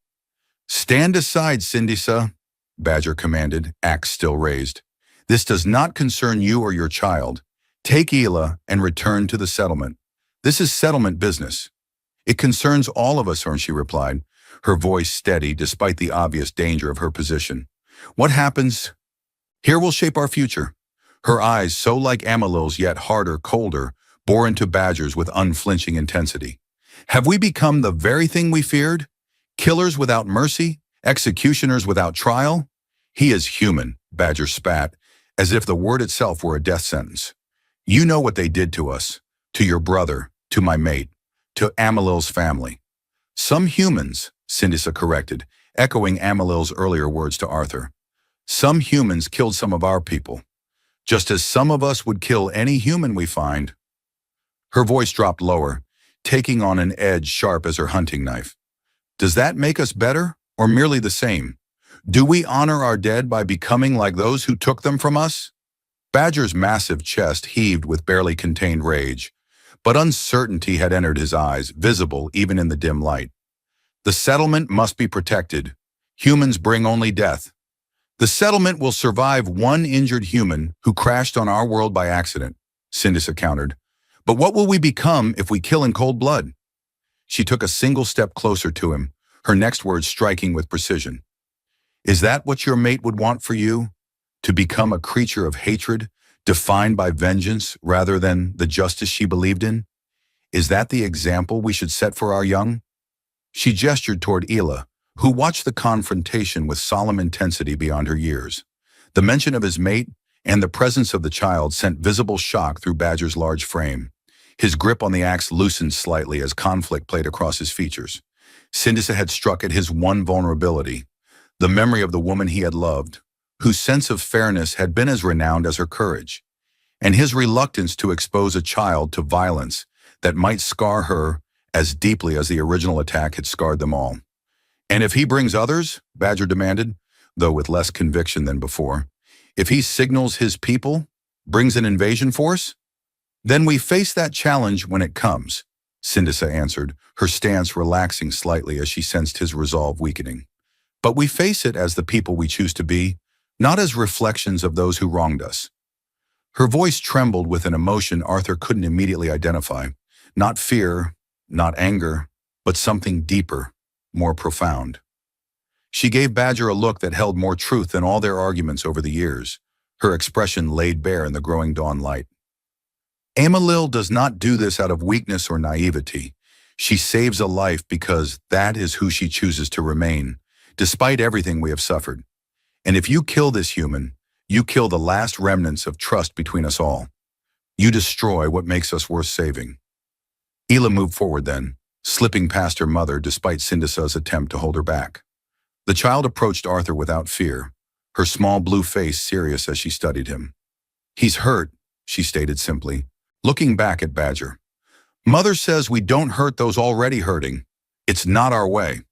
"Stand aside, Sindisa," Badger commanded, axe still raised. "This does not concern you or your child. Take Ela and return to the settlement. This is settlement business." "It concerns all of us," she replied, her voice steady despite the obvious danger of her position. "What happens here will shape our future." Her eyes, so like Amalil's yet harder, colder, bore into Badger's with unflinching intensity. "Have we become the very thing we feared? Killers without mercy? Executioners without trial?" "He is human," Badger spat, as if the word itself were a death sentence. "You know what they did to us, to your brother, to my mate, to Amalil's family." "Some humans," Sindisa corrected, echoing Amalil's earlier words to Arthur. "Some humans killed some of our people, just as some of us would kill any human we find." Her voice dropped lower, taking on an edge sharp as her hunting knife. "Does that make us better, or merely the same? Do we honor our dead by becoming like those who took them from us?" Badger's massive chest heaved with barely contained rage, but uncertainty had entered his eyes, visible even in the dim light. "The settlement must be protected. Humans bring only death." "The settlement will survive one injured human who crashed on our world by accident," Sindisa countered. "But what will we become if we kill in cold blood?" She took a single step closer to him, her next words striking with precision. "Is that what your mate would want for you? To become a creature of hatred, defined by vengeance rather than the justice she believed in? Is that the example we should set for our young?" She gestured toward Ela, who watched the confrontation with solemn intensity beyond her years. The mention of his mate and the presence of the child sent visible shock through Badger's large frame. His grip on the axe loosened slightly as conflict played across his features. Sindisa had struck at his one vulnerability, the memory of the woman he had loved, whose sense of fairness had been as renowned as her courage, and his reluctance to expose a child to violence that might scar her as deeply as the original attack had scarred them all. "And if he brings others?" Badger demanded, though with less conviction than before. "If he signals his people, brings an invasion force? Then we face that challenge when it comes," Sindisa answered, her stance relaxing slightly as she sensed his resolve weakening. "But we face it as the people we choose to be, not as reflections of those who wronged us." Her voice trembled with an emotion Arthur couldn't immediately identify. Not fear, not anger, but something deeper, more profound. She gave Badger a look that held more truth than all their arguments over the years, her expression laid bare in the growing dawn light. "Amalil does not do this out of weakness or naivety. She saves a life because that is who she chooses to remain, despite everything we have suffered. And if you kill this human, you kill the last remnants of trust between us all. You destroy what makes us worth saving." Ela moved forward then, slipping past her mother despite Sindisa's attempt to hold her back. The child approached Arthur without fear, her small blue face serious as she studied him. "He's hurt," she stated simply, looking back at Badger. "Mother says we don't hurt those already hurting. It's not our way."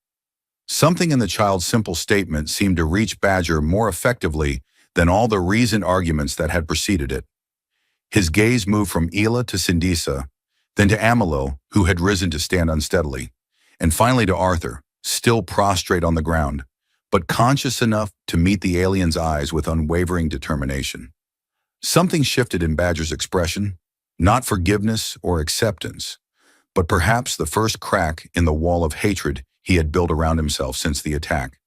Something in the child's simple statement seemed to reach Badger more effectively than all the reasoned arguments that had preceded it. His gaze moved from Ela to Sindisa, then to Amalil, who had risen to stand unsteadily, and finally to Arthur, still prostrate on the ground, but conscious enough to meet the alien's eyes with unwavering determination. Something shifted in Badger's expression, not forgiveness or acceptance, but perhaps the first crack in the wall of hatred he had built around himself since the attack.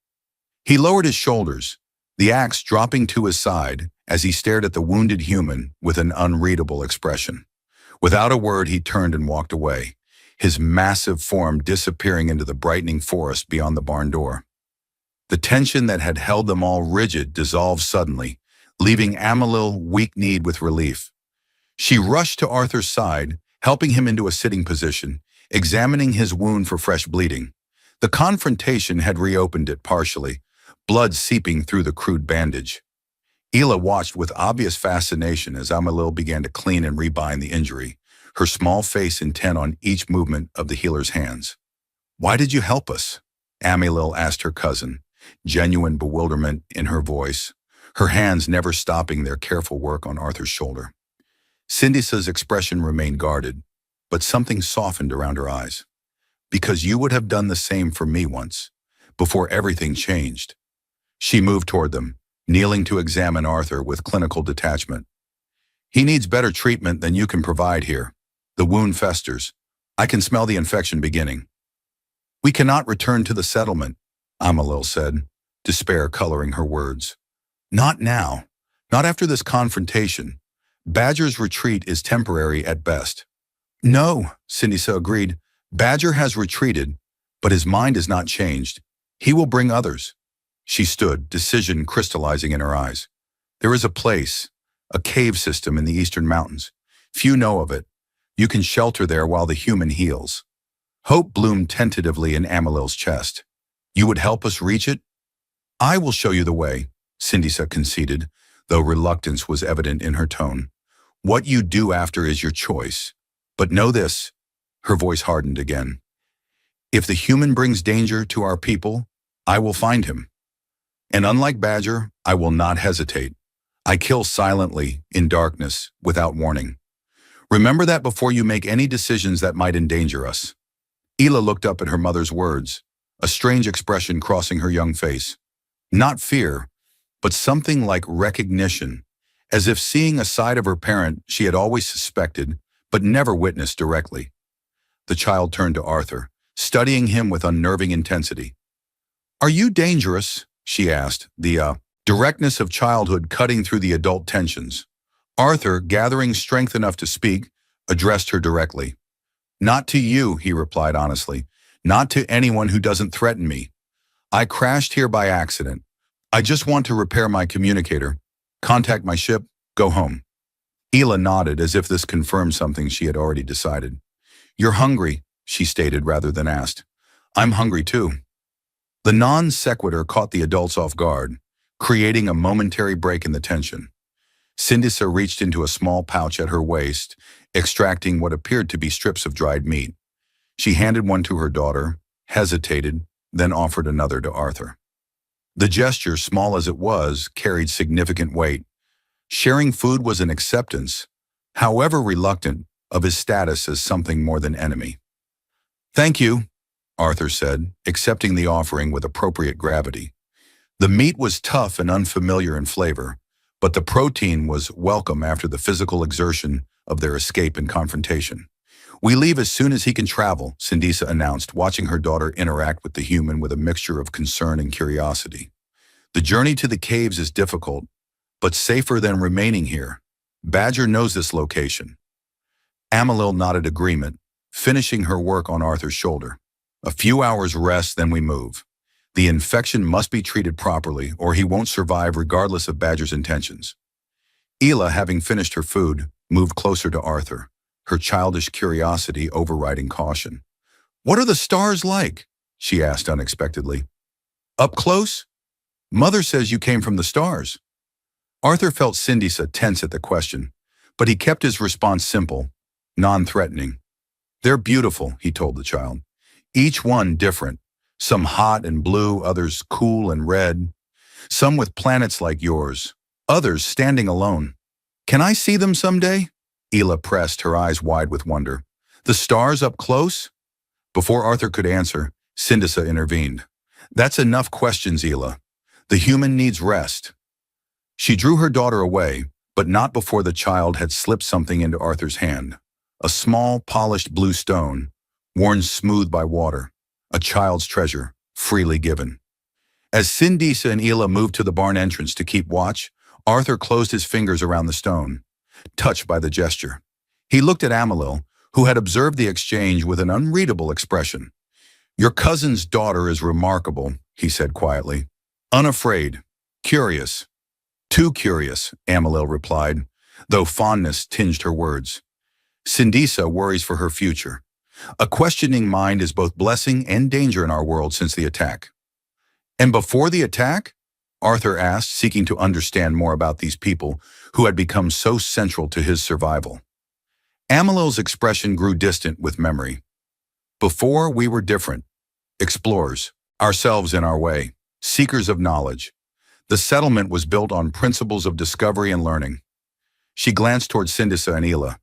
He lowered his shoulders, the axe dropping to his side as he stared at the wounded human with an unreadable expression. Without a word, he turned and walked away, his massive form disappearing into the brightening forest beyond the barn door. The tension that had held them all rigid dissolved suddenly, leaving Amalil weak-kneed with relief. She rushed to Arthur's side, helping him into a sitting position, examining his wound for fresh bleeding. The confrontation had reopened it partially, blood seeping through the crude bandage. Ela watched with obvious fascination as Amalil began to clean and rebind the injury, her small face intent on each movement of the healer's hands. "Why did you help us?" Amalil asked her cousin, genuine bewilderment in her voice, her hands never stopping their careful work on Arthur's shoulder. Sindisa's expression remained guarded, but something softened around her eyes. "Because you would have done the same for me once, before everything changed." She moved toward them, kneeling to examine Arthur with clinical detachment. "He needs better treatment than you can provide here. The wound festers. I can smell the infection beginning." "We cannot return to the settlement," Amalil said, despair coloring her words. "Not now. Not after this confrontation. Badger's retreat is temporary at best." "No," Sindisa agreed. "Badger has retreated, but his mind is not changed. He will bring others." She stood, decision crystallizing in her eyes. "There is a place, a cave system in the eastern mountains. Few know of it. You can shelter there while the human heals." Hope bloomed tentatively in Amalil's chest. "You would help us reach it?" "I will show you the way," Sindisa conceded, though reluctance was evident in her tone. "What you do after is your choice. But know this," her voice hardened again. "If the human brings danger to our people, I will find him. And unlike Badger, I will not hesitate. I kill silently, in darkness, without warning. Remember that before you make any decisions that might endanger us." Ela looked up at her mother's words, a strange expression crossing her young face. Not fear, but something like recognition, as if seeing a side of her parent she had always suspected, but never witnessed directly. The child turned to Arthur, studying him with unnerving intensity. "Are you dangerous?" she asked, the directness of childhood cutting through the adult tensions. Arthur, gathering strength enough to speak, addressed her directly. "Not to you," he replied honestly. "Not to anyone who doesn't threaten me. I crashed here by accident. I just want to repair my communicator, contact my ship, go home." Ela nodded as if this confirmed something she had already decided. "You're hungry," she stated rather than asked. I'm hungry too. The non sequitur caught the adults off guard, creating a momentary break in the tension. Sindisa reached into a small pouch at her waist, extracting what appeared to be strips of dried meat. She handed one to her daughter, hesitated, then offered another to Arthur. The gesture, small as it was, carried significant weight. Sharing food was an acceptance, however reluctant, of his status as something more than enemy. "Thank you," Arthur said, accepting the offering with appropriate gravity. The meat was tough and unfamiliar in flavor, but the protein was welcome after the physical exertion of their escape and confrontation. "We leave as soon as he can travel," Sindisa announced, watching her daughter interact with the human with a mixture of concern and curiosity. "The journey to the caves is difficult, but safer than remaining here. Badger knows this location." Amalil nodded agreement, finishing her work on Arthur's shoulder. "A few hours rest, then we move. The infection must be treated properly, or he won't survive regardless of Badger's intentions." Ela, having finished her food, moved closer to Arthur, her childish curiosity overriding caution. "What are the stars like?" she asked unexpectedly. "Up close? Mother says you came from the stars." Arthur felt Sindisa tense at the question, but he kept his response simple, non-threatening. "They're beautiful," he told the child. "Each one different. Some hot and blue, others cool and red. Some with planets like yours, others standing alone. Can I see them someday?" Ela pressed, her eyes wide with wonder. "The stars up close?" Before Arthur could answer, Sindisa intervened. "That's enough questions, Ela. The human needs rest." She drew her daughter away, but not before the child had slipped something into Arthur's hand. A small, polished blue stone, worn smooth by water. A child's treasure, freely given. As Sindisa and Ela moved to the barn entrance to keep watch, Arthur closed his fingers around the stone, touched by the gesture. He looked at Amalil, who had observed the exchange with an unreadable expression. "Your cousin's daughter is remarkable," he said quietly. "Unafraid, curious." "Too curious," Amalil replied, though fondness tinged her words. Sindisa worries for her future. A questioning mind is both blessing and danger in our world since the attack. "And before the attack?" Arthur asked, seeking to understand more about these people who had become so central to his survival. Amalil's expression grew distant with memory. "Before, we were different. Explorers, ourselves in our way, seekers of knowledge. The settlement was built on principles of discovery and learning." She glanced toward Sindisa and Ela.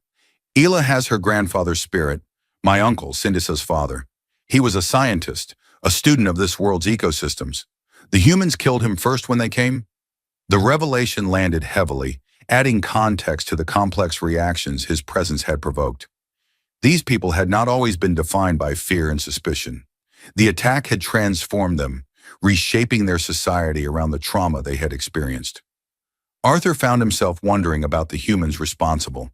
"Ela has her grandfather's spirit, my uncle, Sindisa's father. He was a scientist, a student of this world's ecosystems. The humans killed him first when they came." The revelation landed heavily, adding context to the complex reactions his presence had provoked. These people had not always been defined by fear and suspicion. The attack had transformed them, reshaping their society around the trauma they had experienced. Arthur found himself wondering about the humans responsible.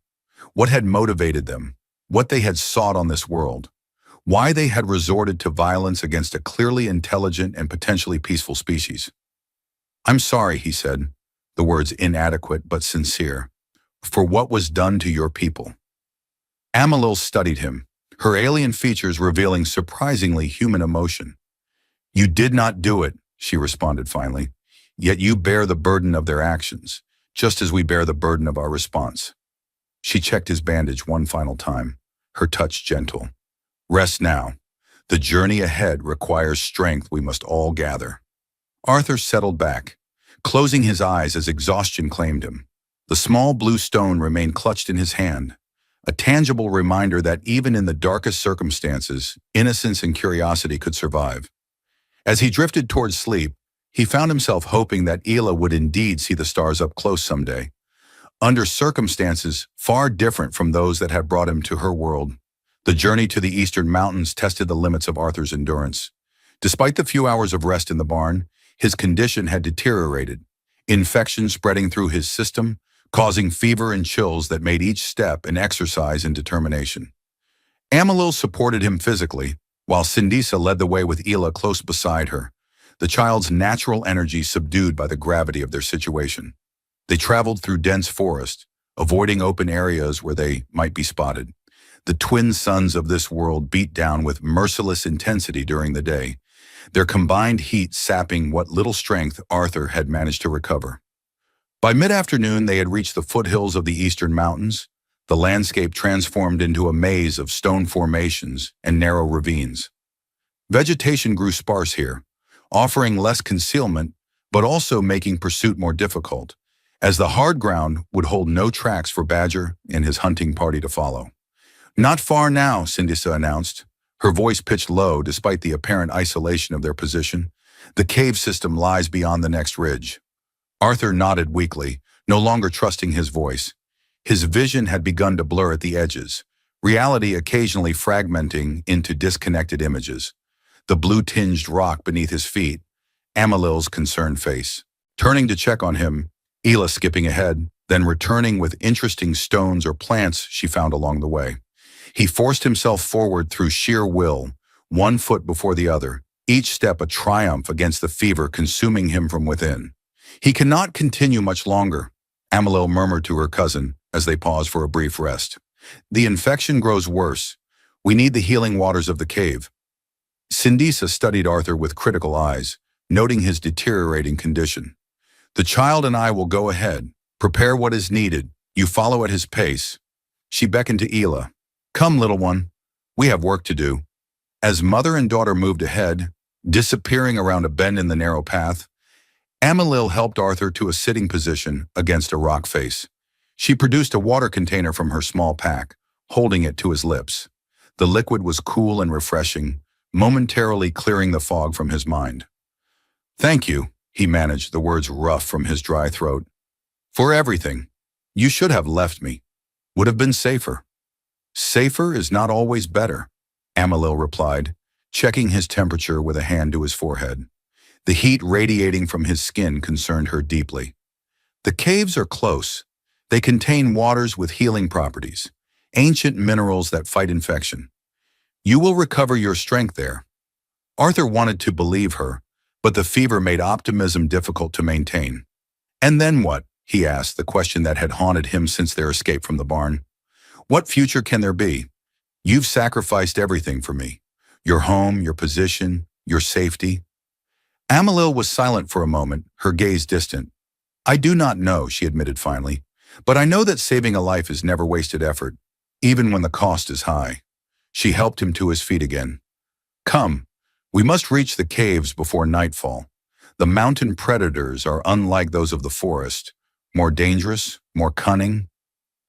What had motivated them? What they had sought on this world? Why they had resorted to violence against a clearly intelligent and potentially peaceful species? "I'm sorry," he said, the words inadequate but sincere, "for what was done to your people." Amalil studied him, her alien features revealing surprisingly human emotion. "You did not do it," she responded finally, "yet you bear the burden of their actions, just as we bear the burden of our response." She checked his bandage one final time, her touch gentle. "Rest now. The journey ahead requires strength we must all gather." Arthur settled back, closing his eyes as exhaustion claimed him. The small blue stone remained clutched in his hand, a tangible reminder that even in the darkest circumstances, innocence and curiosity could survive. As he drifted towards sleep, he found himself hoping that Ela would indeed see the stars up close someday, under circumstances far different from those that had brought him to her world. The journey to the eastern mountains tested the limits of Arthur's endurance. Despite the few hours of rest in the barn, his condition had deteriorated, infection spreading through his system, causing fever and chills that made each step an exercise in determination. Amalil supported him physically, while Sindisa led the way with Ela close beside her, the child's natural energy subdued by the gravity of their situation. They traveled through dense forest, avoiding open areas where they might be spotted. The twin suns of this world beat down with merciless intensity during the day, their combined heat sapping what little strength Arthur had managed to recover. By mid-afternoon, they had reached the foothills of the eastern mountains, the landscape transformed into a maze of stone formations and narrow ravines. Vegetation grew sparse here, offering less concealment but also making pursuit more difficult, as the hard ground would hold no tracks for Badger and his hunting party to follow. "Not far now," Sindisa announced, her voice pitched low despite the apparent isolation of their position. "The cave system lies beyond the next ridge." Arthur nodded weakly, no longer trusting his voice. His vision had begun to blur at the edges, reality occasionally fragmenting into disconnected images. The blue-tinged rock beneath his feet, Amalil's concerned face. Turning to check on him, Ela skipping ahead, then returning with interesting stones or plants she found along the way. He forced himself forward through sheer will, one foot before the other, each step a triumph against the fever consuming him from within. "He cannot continue much longer," Amalil murmured to her cousin as they paused for a brief rest. "The infection grows worse. We need the healing waters of the cave." Sindisa studied Arthur with critical eyes, noting his deteriorating condition. "The child and I will go ahead. Prepare what is needed. You follow at his pace." She beckoned to Ela. "Come, little one. We have work to do." As mother and daughter moved ahead, disappearing around a bend in the narrow path, Amalil helped Arthur to a sitting position against a rock face. She produced a water container from her small pack, holding it to his lips. The liquid was cool and refreshing, momentarily clearing the fog from his mind. "Thank you," he managed, the words rough from his dry throat. "For everything. You should have left me. Would have been safer." "Safer is not always better," Amalil replied, checking his temperature with a hand to his forehead. The heat radiating from his skin concerned her deeply. "The caves are close. They contain waters with healing properties, ancient minerals that fight infection. You will recover your strength there." Arthur wanted to believe her, but the fever made optimism difficult to maintain. "And then what?" he asked, the question that had haunted him since their escape from the barn. "What future can there be? You've sacrificed everything for me. Your home, your position, your safety." Amalil was silent for a moment, her gaze distant. "I do not know," she admitted finally, "but I know that saving a life is never wasted effort, even when the cost is high." She helped him to his feet again. "Come, we must reach the caves before nightfall. The mountain predators are unlike those of the forest, more dangerous, more cunning."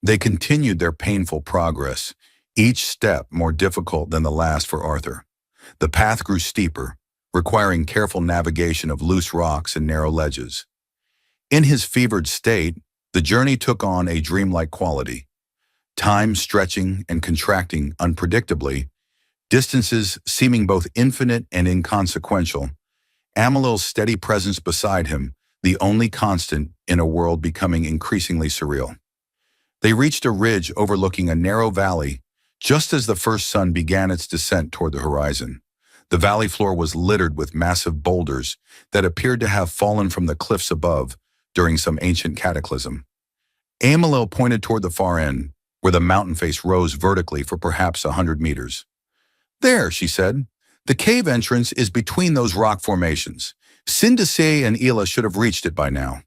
They continued their painful progress, each step more difficult than the last for Arthur. The path grew steeper, requiring careful navigation of loose rocks and narrow ledges. In his fevered state, the journey took on a dreamlike quality. Time stretching and contracting unpredictably, distances seeming both infinite and inconsequential, Amalil's steady presence beside him, the only constant in a world becoming increasingly surreal. They reached a ridge overlooking a narrow valley just as the first sun began its descent toward the horizon. The valley floor was littered with massive boulders that appeared to have fallen from the cliffs above during some ancient cataclysm. Amalil pointed toward the far end, where the mountain face rose vertically for perhaps 100 meters. "There," she said. "The cave entrance is between those rock formations. Sindise and Ela should have reached it by now."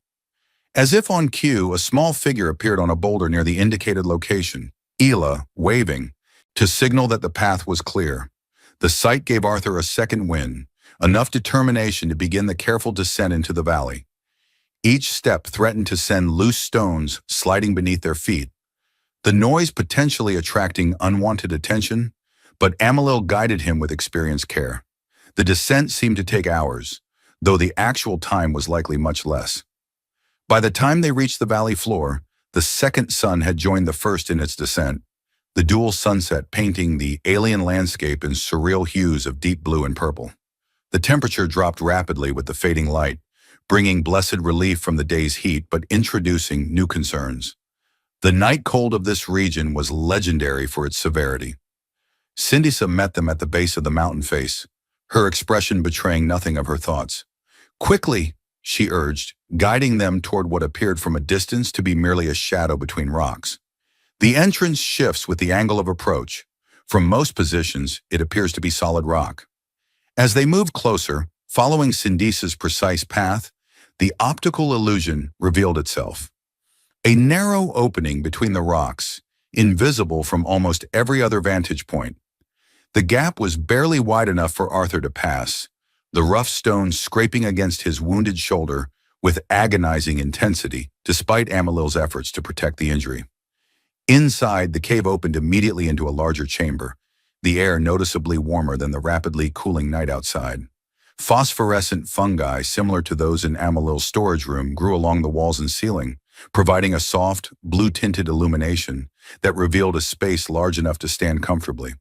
As if on cue, a small figure appeared on a boulder near the indicated location, Ela waving, to signal that the path was clear. The sight gave Arthur a second wind, enough determination to begin the careful descent into the valley. Each step threatened to send loose stones sliding beneath their feet, the noise potentially attracting unwanted attention, but Amalil guided him with experienced care. The descent seemed to take hours, though the actual time was likely much less. By the time they reached the valley floor, the second sun had joined the first in its descent, the dual sunset painting the alien landscape in surreal hues of deep blue and purple. The temperature dropped rapidly with the fading light, bringing blessed relief from the day's heat but introducing new concerns. The night cold of this region was legendary for its severity. Sindisa met them at the base of the mountain face, her expression betraying nothing of her thoughts. "Quickly," she urged, guiding them toward what appeared from a distance to be merely a shadow between rocks. The entrance shifts with the angle of approach. From most positions, it appears to be solid rock. As they move closer, following Sindisa's precise path, the optical illusion revealed itself. A narrow opening between the rocks, invisible from almost every other vantage point. The gap was barely wide enough for Arthur to pass, the rough stones scraping against his wounded shoulder with agonizing intensity, despite Amalil's efforts to protect the injury. Inside, the cave opened immediately into a larger chamber, the air noticeably warmer than the rapidly cooling night outside. Phosphorescent fungi, similar to those in Amalil's storage room, grew along the walls and ceiling, providing a soft, blue-tinted illumination that revealed a space large enough to stand comfortably.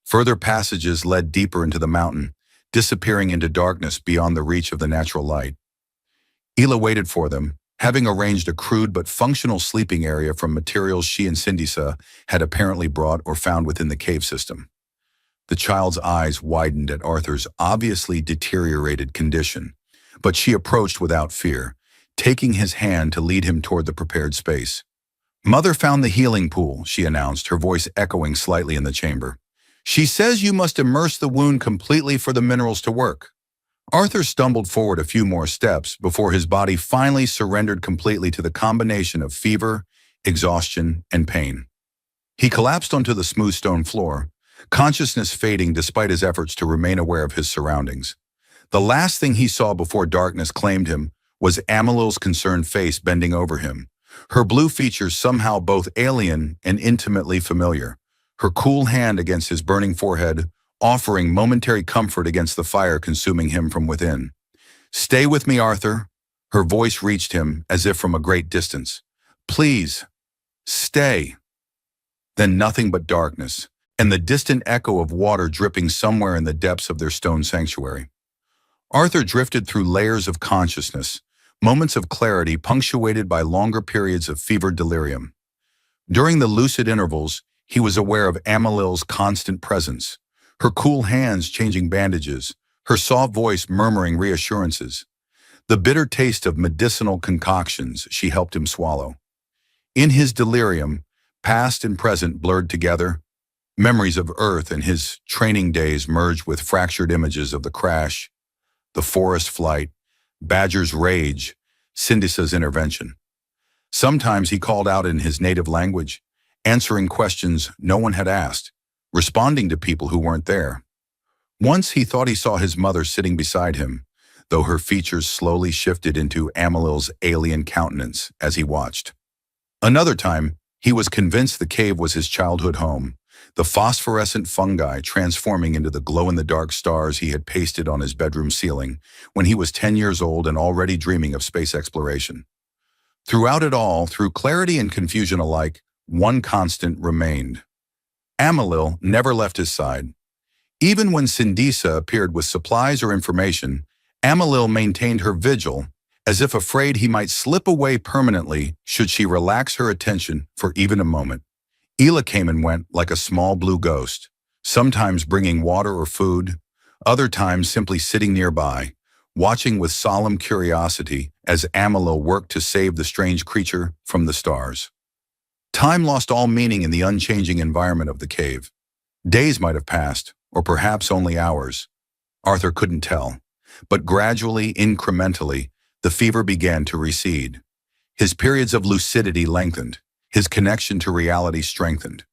Further passages led deeper into the mountain, disappearing into darkness beyond the reach of the natural light. Ela waited for them, having arranged a crude but functional sleeping area from materials she and Sindisa had apparently brought or found within the cave system. The child's eyes widened at Arthur's obviously deteriorated condition, but she approached without fear, taking his hand to lead him toward the prepared space. "Mother found the healing pool," she announced, her voice echoing slightly in the chamber. "She says you must immerse the wound completely for the minerals to work." Arthur stumbled forward a few more steps before his body finally surrendered completely to the combination of fever, exhaustion, and pain. He collapsed onto the smooth stone floor, consciousness fading despite his efforts to remain aware of his surroundings. The last thing he saw before darkness claimed him was Amalil's concerned face bending over him, her blue features somehow both alien and intimately familiar, her cool hand against his burning forehead, offering momentary comfort against the fire consuming him from within. "Stay with me, Arthur." Her voice reached him as if from a great distance. "Please, stay." Then nothing but darkness, and the distant echo of water dripping somewhere in the depths of their stone sanctuary. Arthur drifted through layers of consciousness, moments of clarity punctuated by longer periods of fevered delirium. During the lucid intervals, he was aware of Amalil's constant presence, her cool hands changing bandages, her soft voice murmuring reassurances, the bitter taste of medicinal concoctions she helped him swallow. In his delirium, past and present blurred together. Memories of Earth and his training days merged with fractured images of the crash, the forest flight, Badger's rage, Sindisa's intervention. Sometimes he called out in his native language, answering questions no one had asked, responding to people who weren't there. Once he thought he saw his mother sitting beside him, though her features slowly shifted into Amalil's alien countenance as he watched. Another time, he was convinced the cave was his childhood home, the phosphorescent fungi transforming into the glow-in-the-dark stars he had pasted on his bedroom ceiling when he was 10 years old and already dreaming of space exploration. Throughout it all, through clarity and confusion alike, one constant remained. Amalil never left his side. Even when Sindisa appeared with supplies or information, Amalil maintained her vigil, as if afraid he might slip away permanently should she relax her attention for even a moment. Ela came and went like a small blue ghost, sometimes bringing water or food, other times simply sitting nearby, watching with solemn curiosity as Amalil worked to save the strange creature from the stars. Time lost all meaning in the unchanging environment of the cave. Days might have passed, or perhaps only hours. Arthur couldn't tell, but gradually, incrementally, the fever began to recede. His periods of lucidity lengthened. His connection to reality strengthened.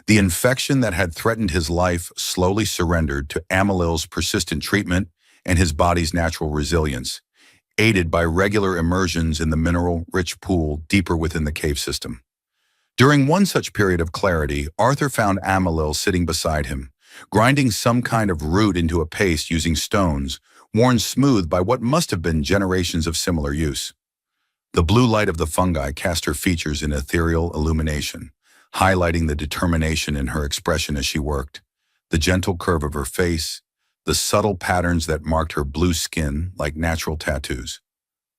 The infection that had threatened his life slowly surrendered to Amalil's persistent treatment and his body's natural resilience, aided by regular immersions in the mineral-rich pool deeper within the cave system. During one such period of clarity, Arthur found Amalil sitting beside him, grinding some kind of root into a paste using stones, worn smooth by what must have been generations of similar use. The blue light of the fungi cast her features in ethereal illumination, highlighting the determination in her expression as she worked, the gentle curve of her face, the subtle patterns that marked her blue skin like natural tattoos.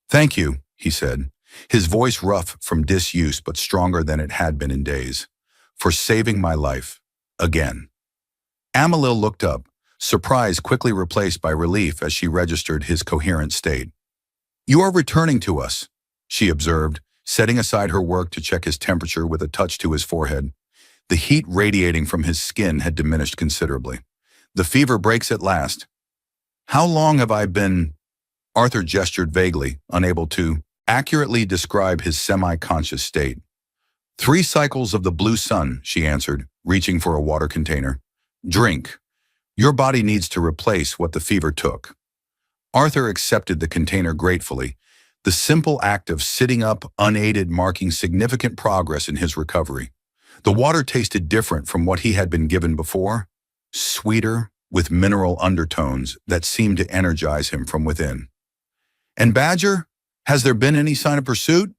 "Thank you," he said, his voice rough from disuse but stronger than it had been in days, "for saving my life, again." Amalil looked up, surprise quickly replaced by relief as she registered his coherent state. "You are returning to us," she observed, setting aside her work to check his temperature with a touch to his forehead. The heat radiating from his skin had diminished considerably. The fever breaks at last. How long have I been? Arthur gestured vaguely, unable to accurately describe his semi-conscious state. 3 cycles of the blue sun, she answered, reaching for a water container. Drink. Your body needs to replace what the fever took. Arthur accepted the container gratefully, the simple act of sitting up unaided marking significant progress in his recovery. The water tasted different from what he had been given before, sweeter, with mineral undertones that seemed to energize him from within. And Badger, has there been any sign of pursuit?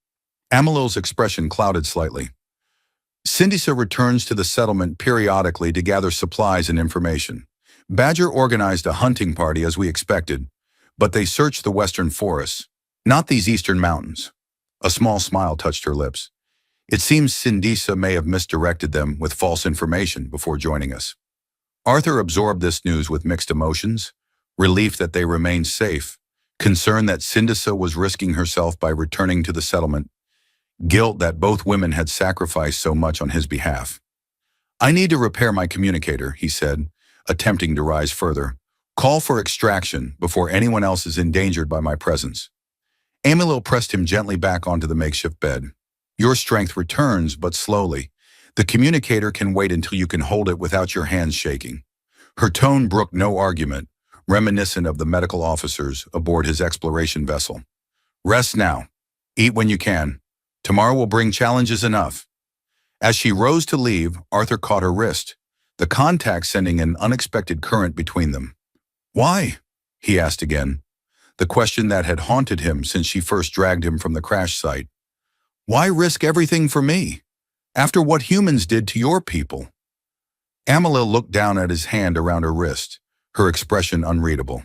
Amalil's expression clouded slightly. Sindisa returns to the settlement periodically to gather supplies and information. Badger organized a hunting party as we expected, but they searched the western forests, not these eastern mountains. A small smile touched her lips. It seems Sindisa may have misdirected them with false information before joining us. Arthur absorbed this news with mixed emotions, relief that they remained safe, concern that Sindisa was risking herself by returning to the settlement, guilt that both women had sacrificed so much on his behalf. I need to repair my communicator, he said, attempting to rise further. Call for extraction before anyone else is endangered by my presence. Amalil pressed him gently back onto the makeshift bed. Your strength returns, but slowly. The communicator can wait until you can hold it without your hands shaking. Her tone brooked no argument, reminiscent of the medical officers aboard his exploration vessel. Rest now. Eat when you can. Tomorrow will bring challenges enough. As she rose to leave, Arthur caught her wrist, the contact sending an unexpected current between them. Why? He asked again, the question that had haunted him since she first dragged him from the crash site. Why risk everything for me, after what humans did to your people? Amalil looked down at his hand around her wrist, her expression unreadable.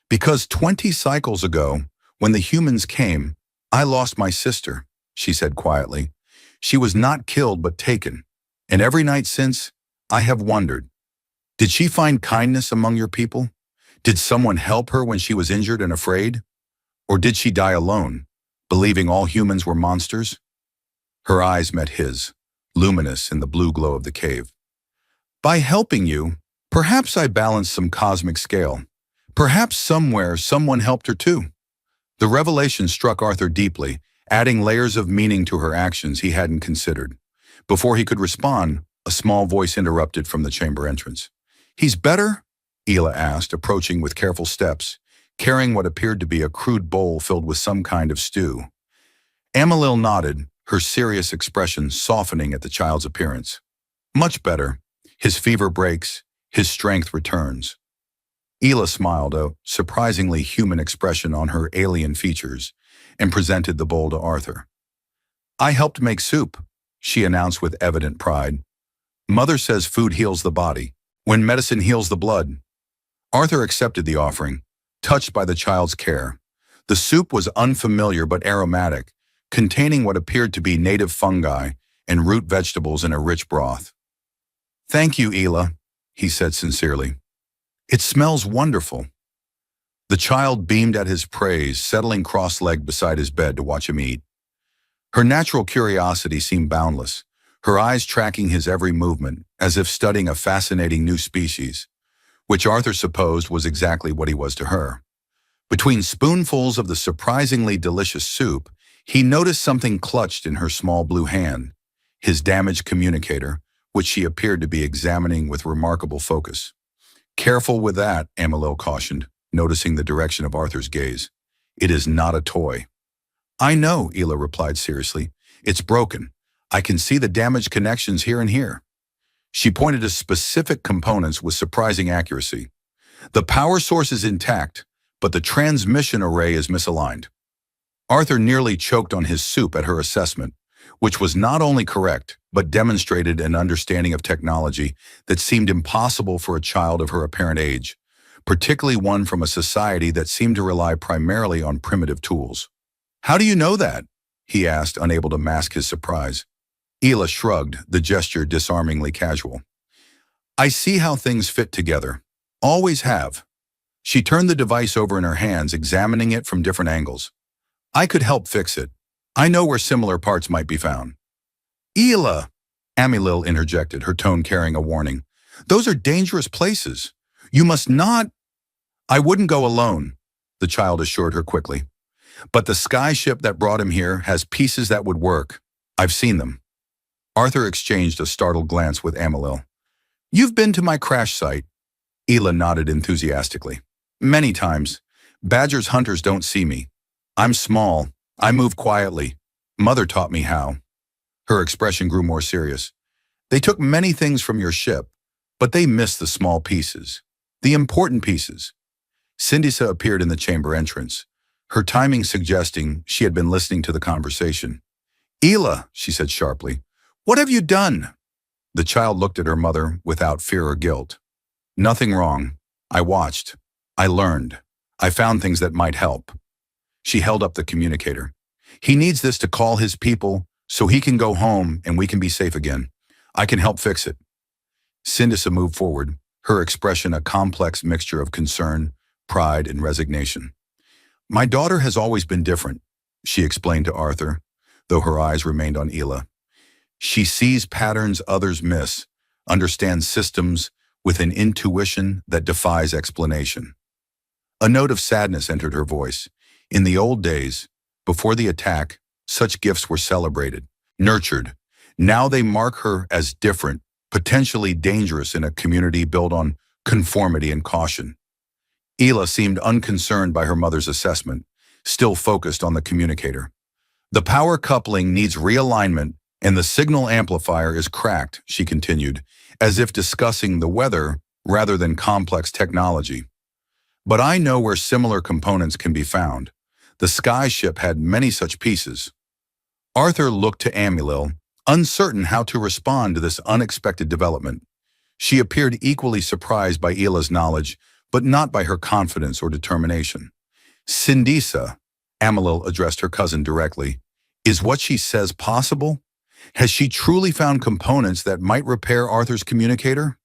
Because 20 cycles ago, when the humans came, I lost my sister, she said quietly. She was not killed but taken, and every night since, I have wondered. Did she find kindness among your people? Did someone help her when she was injured and afraid? Or did she die alone, believing all humans were monsters? Her eyes met his, luminous in the blue glow of the cave. By helping you, perhaps I balanced some cosmic scale. Perhaps somewhere someone helped her too. The revelation struck Arthur deeply, adding layers of meaning to her actions he hadn't considered. Before he could respond, a small voice interrupted from the chamber entrance. He's better? Ela asked, approaching with careful steps, carrying what appeared to be a crude bowl filled with some kind of stew. Amalil nodded, her serious expression softening at the child's appearance. Much better. His fever breaks, his strength returns. Ela smiled, a surprisingly human expression on her alien features, and presented the bowl to Arthur. I helped make soup, she announced with evident pride. Mother says food heals the body, when medicine heals the blood. Arthur accepted the offering, touched by the child's care. The soup was unfamiliar but aromatic, containing what appeared to be native fungi and root vegetables in a rich broth. Thank you, Ela, he said sincerely. It smells wonderful. The child beamed at his praise, settling cross-legged beside his bed to watch him eat. Her natural curiosity seemed boundless, her eyes tracking his every movement, as if studying a fascinating new species, which Arthur supposed was exactly what he was to her. Between spoonfuls of the surprisingly delicious soup, he noticed something clutched in her small blue hand, his damaged communicator, which she appeared to be examining with remarkable focus. Careful with that, Amalil cautioned, noticing the direction of Arthur's gaze. It is not a toy. I know, Ela replied seriously. It's broken. I can see the damaged connections here and here. She pointed to specific components with surprising accuracy. The power source is intact, but the transmission array is misaligned. Arthur nearly choked on his soup at her assessment, which was not only correct, but demonstrated an understanding of technology that seemed impossible for a child of her apparent age, particularly one from a society that seemed to rely primarily on primitive tools. How do you know that? He asked, unable to mask his surprise. Ela shrugged, the gesture disarmingly casual. I see how things fit together. Always have. She turned the device over in her hands, examining it from different angles. I could help fix it. I know where similar parts might be found. Ela, Amilil interjected, her tone carrying a warning. Those are dangerous places. You must not— I wouldn't go alone, the child assured her quickly. But the sky ship that brought him here has pieces that would work. I've seen them. Arthur exchanged a startled glance with Amilil. You've been to my crash site. Ela nodded enthusiastically. Many times. Badger's hunters don't see me. I'm small. I move quietly. Mother taught me how. Her expression grew more serious. They took many things from your ship, but they missed the small pieces. The important pieces. Sindisa appeared in the chamber entrance, her timing suggesting she had been listening to the conversation. Ela, she said sharply, what have you done? The child looked at her mother without fear or guilt. Nothing wrong. I watched. I learned. I found things that might help. She held up the communicator. He needs this to call his people so he can go home and we can be safe again. I can help fix it. Sindisa moved forward, her expression a complex mixture of concern, pride, and resignation. My daughter has always been different, she explained to Arthur, though her eyes remained on Ela. She sees patterns others miss, understands systems with an intuition that defies explanation. A note of sadness entered her voice. In the old days, before the attack, such gifts were celebrated, nurtured. Now they mark her as different, potentially dangerous in a community built on conformity and caution. Ela seemed unconcerned by her mother's assessment, still focused on the communicator. The power coupling needs realignment and the signal amplifier is cracked, she continued, as if discussing the weather rather than complex technology. But I know where similar components can be found. The sky ship had many such pieces. Arthur looked to Amilil, uncertain how to respond to this unexpected development. She appeared equally surprised by Ela's knowledge, but not by her confidence or determination. Sindisa, Amilil addressed her cousin directly, is what she says possible? Has she truly found components that might repair Arthur's communicator?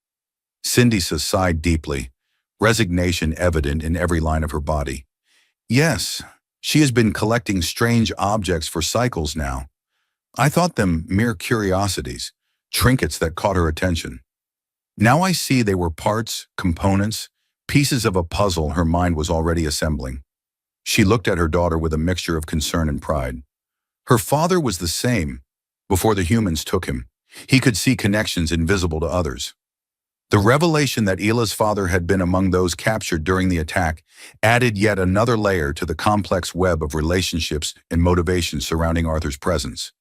Sindisa sighed deeply, resignation evident in every line of her body. Yes, she has been collecting strange objects for cycles now. I thought them mere curiosities, trinkets that caught her attention. Now I see they were parts, components, pieces of a puzzle her mind was already assembling. She looked at her daughter with a mixture of concern and pride. Her father was the same. Before the humans took him, he could see connections invisible to others. The revelation that Ela's father had been among those captured during the attack added yet another layer to the complex web of relationships and motivations surrounding Arthur's presence.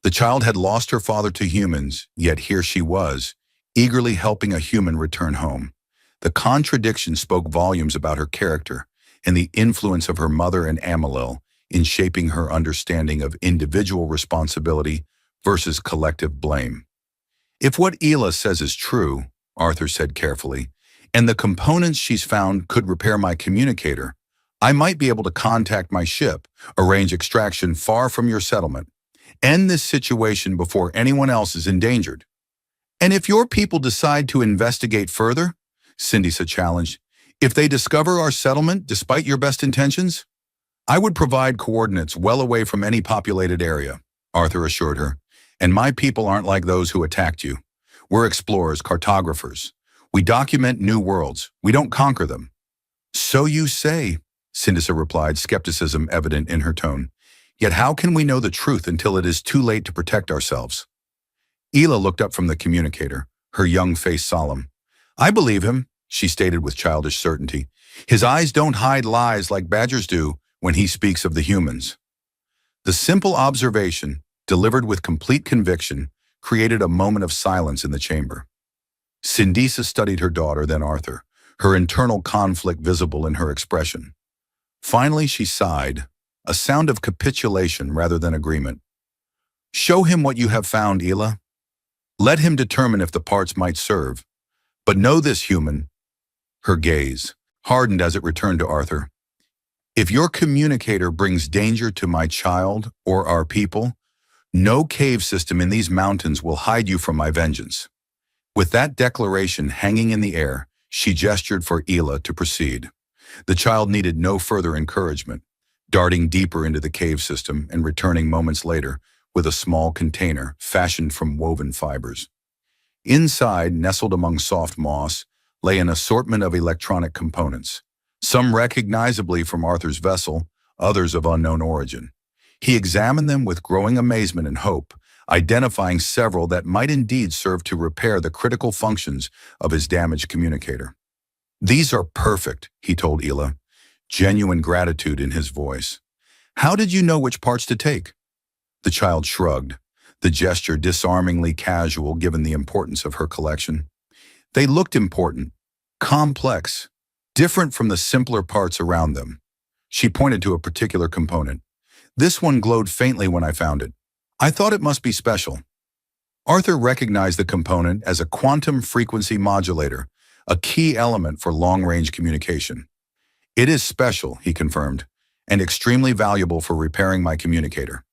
The child had lost her father to humans, yet here she was, eagerly helping a human return home. The contradiction spoke volumes about her character and the influence of her mother and Amilil in shaping her understanding of individual responsibility versus collective blame. If what Ela says is true, Arthur said carefully, and the components she's found could repair my communicator, I might be able to contact my ship, arrange extraction far from your settlement, end this situation before anyone else is endangered. And if your people decide to investigate further, Sindisa challenged, if they discover our settlement despite your best intentions, I would provide coordinates well away from any populated area, Arthur assured her, and my people aren't like those who attacked you. We're explorers, cartographers. We document new worlds. We don't conquer them. So you say, Sindisa replied, skepticism evident in her tone. Yet how can we know the truth until it is too late to protect ourselves? Ela looked up from the communicator, her young face solemn. I believe him, she stated with childish certainty. His eyes don't hide lies like badgers do when he speaks of the humans. The simple observation, delivered with complete conviction, created a moment of silence in the chamber. Sindisa studied her daughter, then Arthur, her internal conflict visible in her expression. Finally, she sighed, a sound of capitulation rather than agreement. Show him what you have found, Ela. Let him determine if the parts might serve. But know this, human. Her gaze hardened as it returned to Arthur. If your communicator brings danger to my child or our people, no cave system in these mountains will hide you from my vengeance. With that declaration hanging in the air, she gestured for Ela to proceed. The child needed no further encouragement. darting deeper into the cave system and returning moments later with a small container fashioned from woven fibers. Inside, nestled among soft moss, lay an assortment of electronic components, some recognizably from Arthur's vessel, others of unknown origin. He examined them with growing amazement and hope, identifying several that might indeed serve to repair the critical functions of his damaged communicator. "These are perfect," he told Ela, genuine gratitude in his voice. "How did you know which parts to take?" The child shrugged, the gesture disarmingly casual given the importance of her collection. They looked important, complex, different from the simpler parts around them. She pointed to a particular component. "This one glowed faintly when I found it. I thought it must be special." Arthur recognized the component as a quantum frequency modulator, a key element for long-range communication. "It is special," he confirmed, "and extremely valuable for repairing my communicator."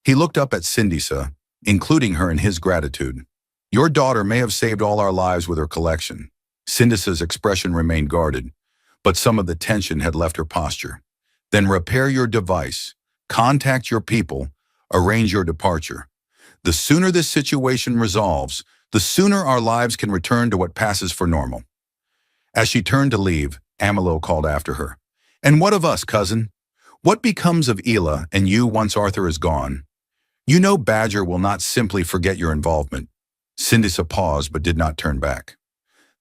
He looked up at Sindisa, including her in his gratitude. "Your daughter may have saved all our lives with her collection." Sindisa's expression remained guarded, but some of the tension had left her posture. "Then repair your device, contact your people, arrange your departure. The sooner this situation resolves, the sooner our lives can return to what passes for normal." As she turned to leave, Amalil called after her. "And what of us, cousin? What becomes of Ela and you once Arthur is gone? You know Badger will not simply forget your involvement." Sindisa paused but did not turn back.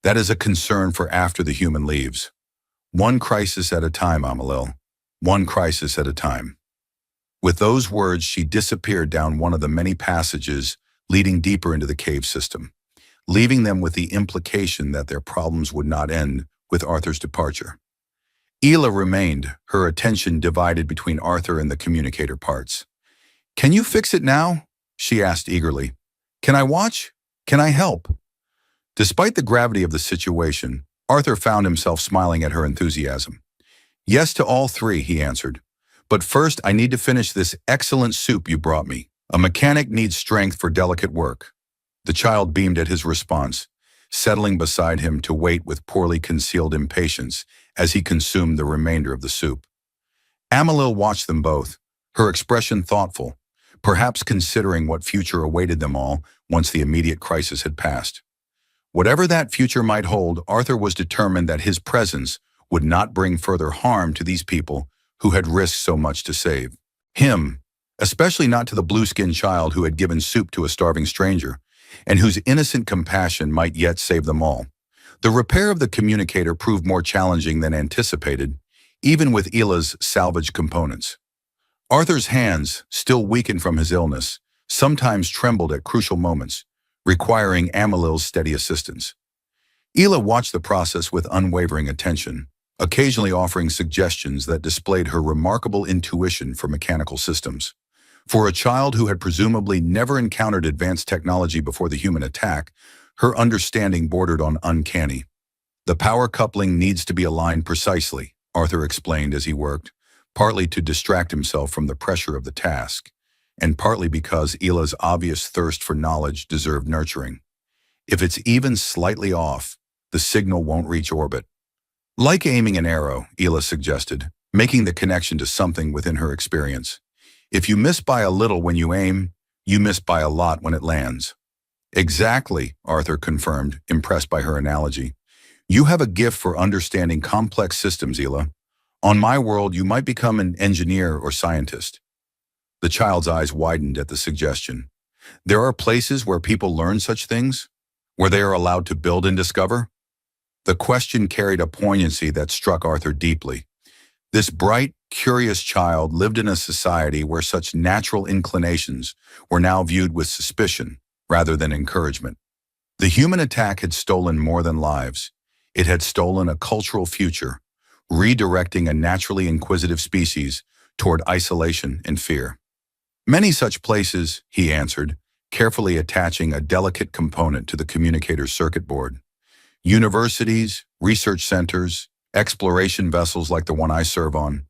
"That is a concern for after the human leaves. One crisis at a time, Amalil. One crisis at a time." With those words, she disappeared down one of the many passages leading deeper into the cave system, leaving them with the implication that their problems would not end with Arthur's departure. Ela remained, her attention divided between Arthur and the communicator parts. "Can you fix it now?" she asked eagerly. "Can I watch? Can I help?" Despite the gravity of the situation, Arthur found himself smiling at her enthusiasm. "Yes to all three," he answered. "But first I need to finish this excellent soup you brought me. A mechanic needs strength for delicate work." The child beamed at his response, settling beside him to wait with poorly concealed impatience as he consumed the remainder of the soup. Amalil watched them both, her expression thoughtful, perhaps considering what future awaited them all once the immediate crisis had passed. Whatever that future might hold, Arthur was determined that his presence would not bring further harm to these people who had risked so much to save him, especially not to the blue-skinned child who had given soup to a starving stranger, and whose innocent compassion might yet save them all. The repair of the communicator proved more challenging than anticipated, even with Ela's salvaged components. Arthur's hands, still weakened from his illness, sometimes trembled at crucial moments, requiring Amalil's steady assistance. Ela watched the process with unwavering attention, occasionally offering suggestions that displayed her remarkable intuition for mechanical systems. For a child who had presumably never encountered advanced technology before the human attack, her understanding bordered on uncanny. "The power coupling needs to be aligned precisely," Arthur explained as he worked, partly to distract himself from the pressure of the task, and partly because Ela's obvious thirst for knowledge deserved nurturing. "If it's even slightly off, the signal won't reach orbit." "Like aiming an arrow," Ela suggested, making the connection to something within her experience. "If you miss by a little when you aim, you miss by a lot when it lands." "Exactly," Arthur confirmed, impressed by her analogy. "You have a gift for understanding complex systems, Ela. On my world, you might become an engineer or scientist." The child's eyes widened at the suggestion. "There are places where people learn such things? Where they are allowed to build and discover?" The question carried a poignancy that struck Arthur deeply. This bright, curious child lived in a society where such natural inclinations were now viewed with suspicion rather than encouragement. The human attack had stolen more than lives. It had stolen a cultural future, redirecting a naturally inquisitive species toward isolation and fear. "Many such places," he answered, carefully attaching a delicate component to the communicator's circuit board. "Universities, research centers, exploration vessels like the one I serve on.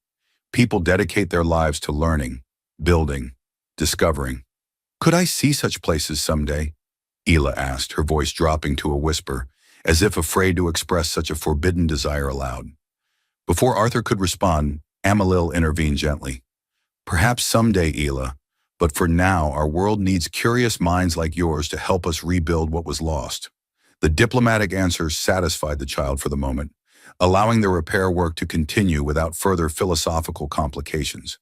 People dedicate their lives to learning, building, discovering." "Could I see such places someday?" Ela asked, her voice dropping to a whisper, as if afraid to express such a forbidden desire aloud. Before Arthur could respond, Amalil intervened gently. Perhaps someday, Ela, but for now our world needs curious minds like yours to help us rebuild what was lost. The diplomatic answer satisfied the child for the moment, allowing the repair work to continue without further philosophical complications.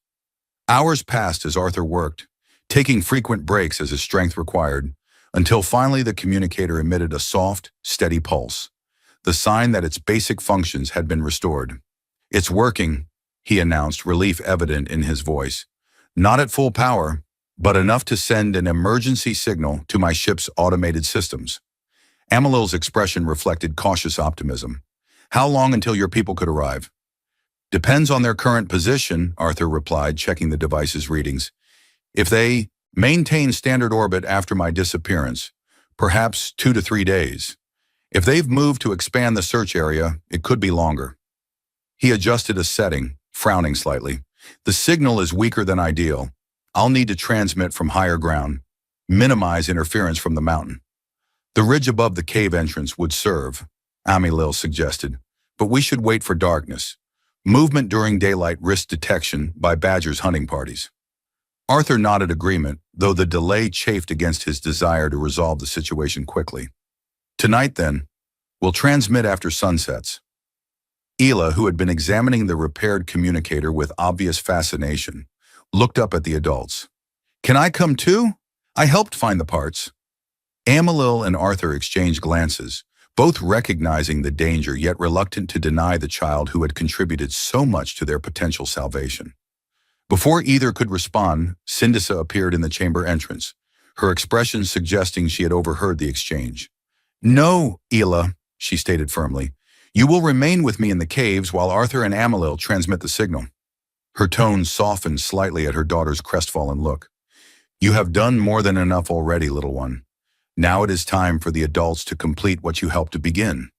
Hours passed as Arthur worked, taking frequent breaks as his strength required, until finally the communicator emitted a soft, steady pulse, the sign that its basic functions had been restored. "It's working," he announced, relief evident in his voice. "Not at full power, but enough to send an emergency signal to my ship's automated systems." Amalil's expression reflected cautious optimism. "How long until your people could arrive?" "Depends on their current position," Arthur replied, checking the device's readings. "If they maintain standard orbit after my disappearance, perhaps 2 to 3 days. If they've moved to expand the search area, it could be longer." He adjusted a setting, frowning slightly. "The signal is weaker than ideal. I'll need to transmit from higher ground, minimize interference from the mountain." "The ridge above the cave entrance would serve," Amalil suggested, "but we should wait for darkness. Movement during daylight risks detection by badgers' hunting parties." Arthur nodded agreement, though the delay chafed against his desire to resolve the situation quickly. "Tonight, then, we'll transmit after sunsets." Ela, who had been examining the repaired communicator with obvious fascination, looked up at the adults. "Can I come too? I helped find the parts." Amalil and Arthur exchanged glances, both recognizing the danger yet reluctant to deny the child who had contributed so much to their potential salvation. Before either could respond, Sindisa appeared in the chamber entrance, her expression suggesting she had overheard the exchange. "No, Ela," she stated firmly. "You will remain with me in the caves while Arthur and Amalil transmit the signal." Her tone softened slightly at her daughter's crestfallen look. "You have done more than enough already, little one. Now it is time for the adults to complete what you helped to begin."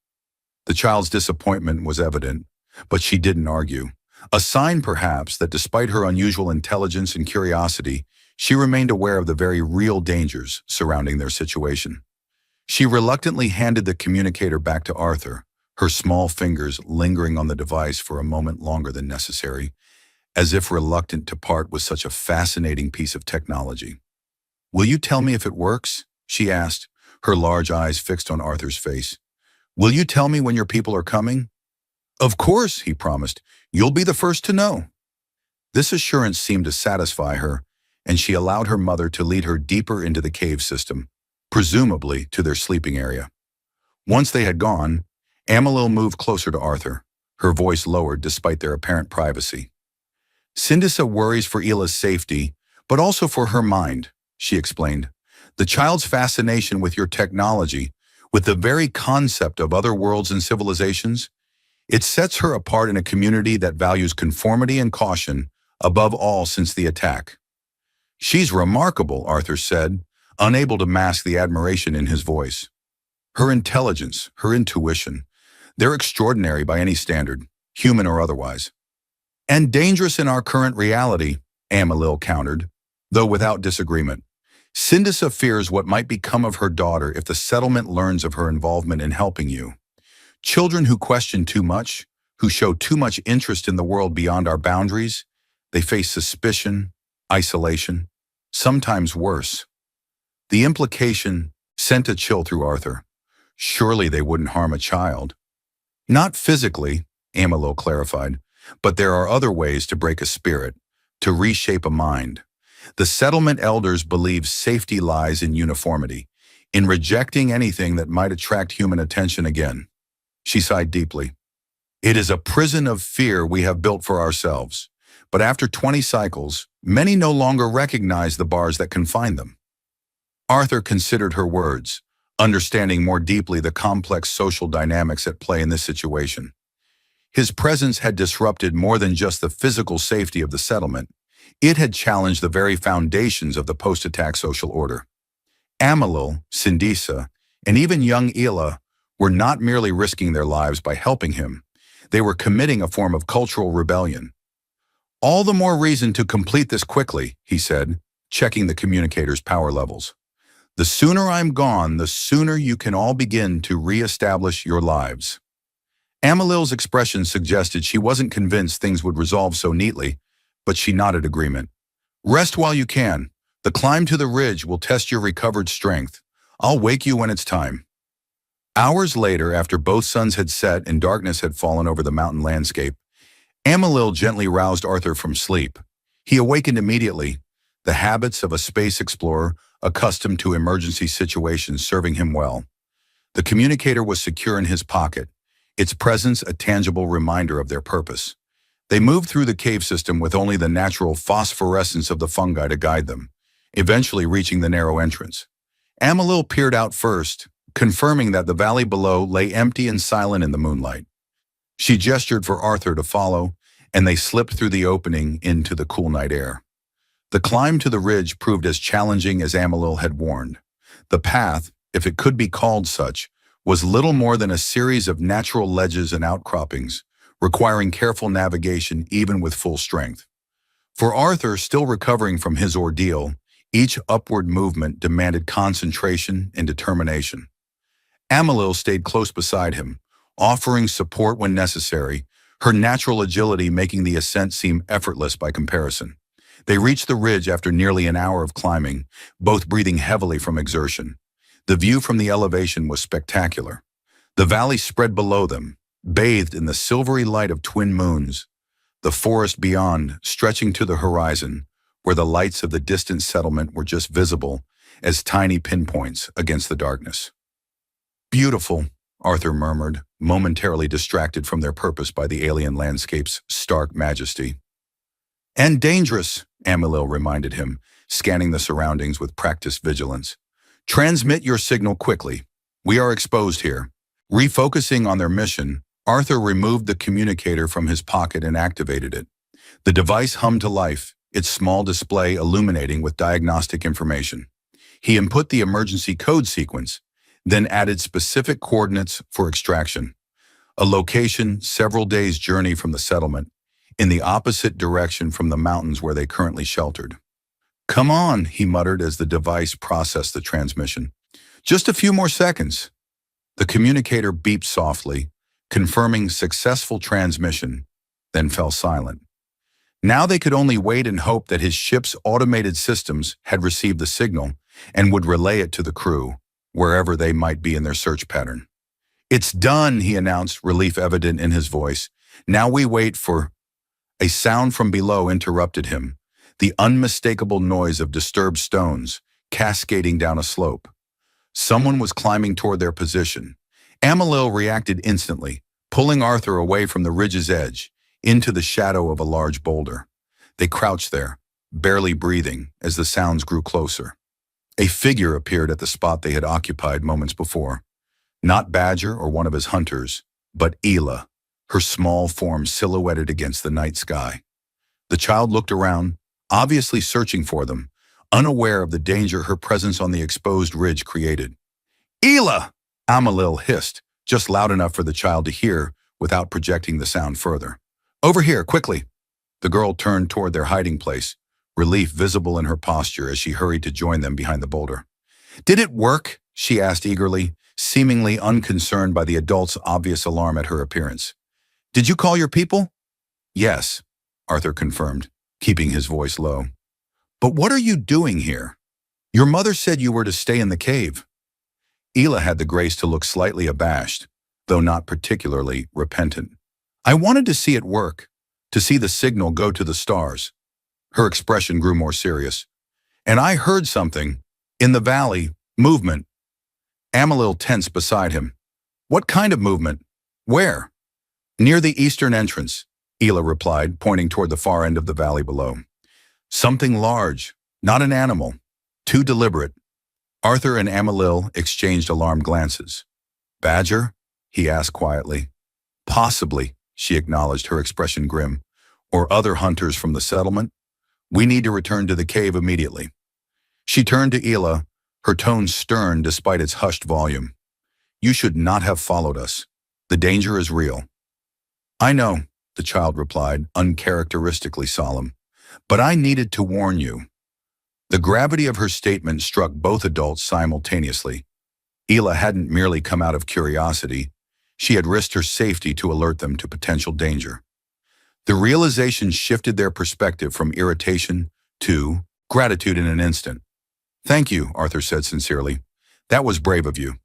The child's disappointment was evident, but she didn't argue. A sign, perhaps, that despite her unusual intelligence and curiosity, she remained aware of the very real dangers surrounding their situation. She reluctantly handed the communicator back to Arthur, her small fingers lingering on the device for a moment longer than necessary, as if reluctant to part with such a fascinating piece of technology. "Will you tell me if it works?" she asked, her large eyes fixed on Arthur's face. "Will you tell me when your people are coming?" "Of course," he promised. "You'll be the first to know." This assurance seemed to satisfy her, and she allowed her mother to lead her deeper into the cave system, presumably to their sleeping area. Once they had gone, Amalil moved closer to Arthur, her voice lowered despite their apparent privacy. "Sindisa worries for Ela's safety, but also for her mind," she explained. "The child's fascination with your technology, with the very concept of other worlds and civilizations, it sets her apart in a community that values conformity and caution above all since the attack." "She's remarkable," Arthur said, unable to mask the admiration in his voice. "Her intelligence, her intuition, they're extraordinary by any standard, human or otherwise." "And dangerous in our current reality," Amalil countered, though without disagreement. "Sindisa fears what might become of her daughter if the settlement learns of her involvement in helping you. Children who question too much, who show too much interest in the world beyond our boundaries, they face suspicion, isolation, sometimes worse." The implication sent a chill through Arthur. Surely they wouldn't harm a child. "Not physically," Amalil clarified, "but there are other ways to break a spirit, to reshape a mind. The settlement elders believe safety lies in uniformity, in rejecting anything that might attract human attention again." She sighed deeply. "It is a prison of fear we have built for ourselves, but after 20 cycles, many no longer recognize the bars that confine them." Arthur considered her words, understanding more deeply the complex social dynamics at play in this situation. His presence had disrupted more than just the physical safety of the settlement. It had challenged the very foundations of the post-attack social order. Amalil, Sindisa, and even young Ela were not merely risking their lives by helping him. They were committing a form of cultural rebellion. "All the more reason to complete this quickly," he said, checking the communicator's power levels. "The sooner I'm gone, the sooner you can all begin to re-establish your lives." Amalil's expression suggested she wasn't convinced things would resolve so neatly, but she nodded agreement. Rest while you can. The climb to the ridge will test your recovered strength. I'll wake you when it's time. Hours later, after both suns had set and darkness had fallen over the mountain landscape, Amalil gently roused Arthur from sleep. He awakened immediately, the habits of a space explorer accustomed to emergency situations serving him well. The communicator was secure in his pocket, its presence a tangible reminder of their purpose. They moved through the cave system with only the natural phosphorescence of the fungi to guide them, eventually reaching the narrow entrance. Amalil peered out first, confirming that the valley below lay empty and silent in the moonlight. She gestured for Arthur to follow, and they slipped through the opening into the cool night air. The climb to the ridge proved as challenging as Amalil had warned. The path, if it could be called such, was little more than a series of natural ledges and outcroppings, requiring careful navigation even with full strength. For Arthur, still recovering from his ordeal, each upward movement demanded concentration and determination. Amalil stayed close beside him, offering support when necessary, her natural agility making the ascent seem effortless by comparison. They reached the ridge after nearly an hour of climbing, both breathing heavily from exertion. The view from the elevation was spectacular. The valley spread below them, bathed in the silvery light of twin moons, the forest beyond stretching to the horizon, where the lights of the distant settlement were just visible as tiny pinpoints against the darkness. Beautiful, Arthur murmured, momentarily distracted from their purpose by the alien landscape's stark majesty. And dangerous, Amalil reminded him, scanning the surroundings with practiced vigilance. Transmit your signal quickly. We are exposed here. Refocusing on their mission, Arthur removed the communicator from his pocket and activated it. The device hummed to life, its small display illuminating with diagnostic information. He input the emergency code sequence, then added specific coordinates for extraction. A location several days' journey from the settlement, in the opposite direction from the mountains where they currently sheltered. Come on, he muttered as the device processed the transmission. Just a few more seconds. The communicator beeped softly, confirming successful transmission, then fell silent. Now they could only wait and hope that his ship's automated systems had received the signal and would relay it to the crew, wherever they might be in their search pattern. It's done, he announced, relief evident in his voice. Now we wait for... A sound from below interrupted him, the unmistakable noise of disturbed stones cascading down a slope. Someone was climbing toward their position. Amalil reacted instantly, pulling Arthur away from the ridge's edge, into the shadow of a large boulder. They crouched there, barely breathing, as the sounds grew closer. A figure appeared at the spot they had occupied moments before. Not Badger or one of his hunters, but Ela, her small form silhouetted against the night sky. The child looked around, obviously searching for them, unaware of the danger her presence on the exposed ridge created. Ela! Amalil hissed, just loud enough for the child to hear without projecting the sound further. Over here, quickly! The girl turned toward their hiding place, relief visible in her posture as she hurried to join them behind the boulder. Did it work? She asked eagerly, seemingly unconcerned by the adult's obvious alarm at her appearance. Did you call your people? Yes, Arthur confirmed, keeping his voice low. But what are you doing here? Your mother said you were to stay in the cave. Ela had the grace to look slightly abashed, though not particularly repentant. I wanted to see it work, to see the signal go to the stars. Her expression grew more serious. And I heard something. In the valley, movement. Amalil tensed beside him. What kind of movement? Where? Near the eastern entrance, Ela replied, pointing toward the far end of the valley below. Something large, not an animal, too deliberate. Arthur and Amalil exchanged alarmed glances. Badger? He asked quietly. Possibly, she acknowledged, her expression grim. Or other hunters from the settlement? We need to return to the cave immediately. She turned to Ela, her tone stern despite its hushed volume. You should not have followed us. The danger is real. I know, the child replied, uncharacteristically solemn. But I needed to warn you. The gravity of her statement struck both adults simultaneously. Ela hadn't merely come out of curiosity. She had risked her safety to alert them to potential danger. The realization shifted their perspective from irritation to gratitude in an instant. "Thank you," Arthur said sincerely. "That was brave of you.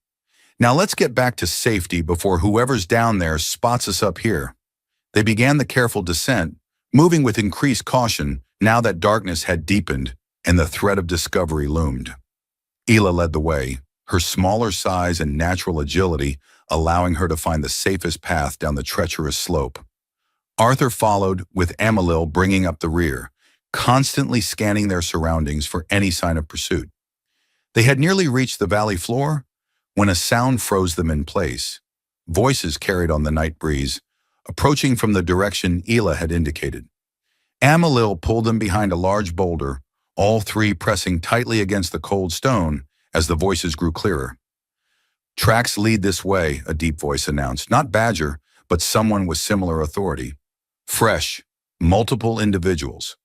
Now let's get back to safety before whoever's down there spots us up here." They began the careful descent, moving with increased caution now that darkness had deepened and the threat of discovery loomed. Ela led the way, her smaller size and natural agility allowing her to find the safest path down the treacherous slope. Arthur followed, with Amalil bringing up the rear, constantly scanning their surroundings for any sign of pursuit. They had nearly reached the valley floor when a sound froze them in place. Voices carried on the night breeze, approaching from the direction Ela had indicated. Amalil pulled them behind a large boulder, all three pressing tightly against the cold stone as the voices grew clearer. "Tracks lead this way," a deep voice announced. "Not Badger, but someone with similar authority. Fresh, multiple individuals."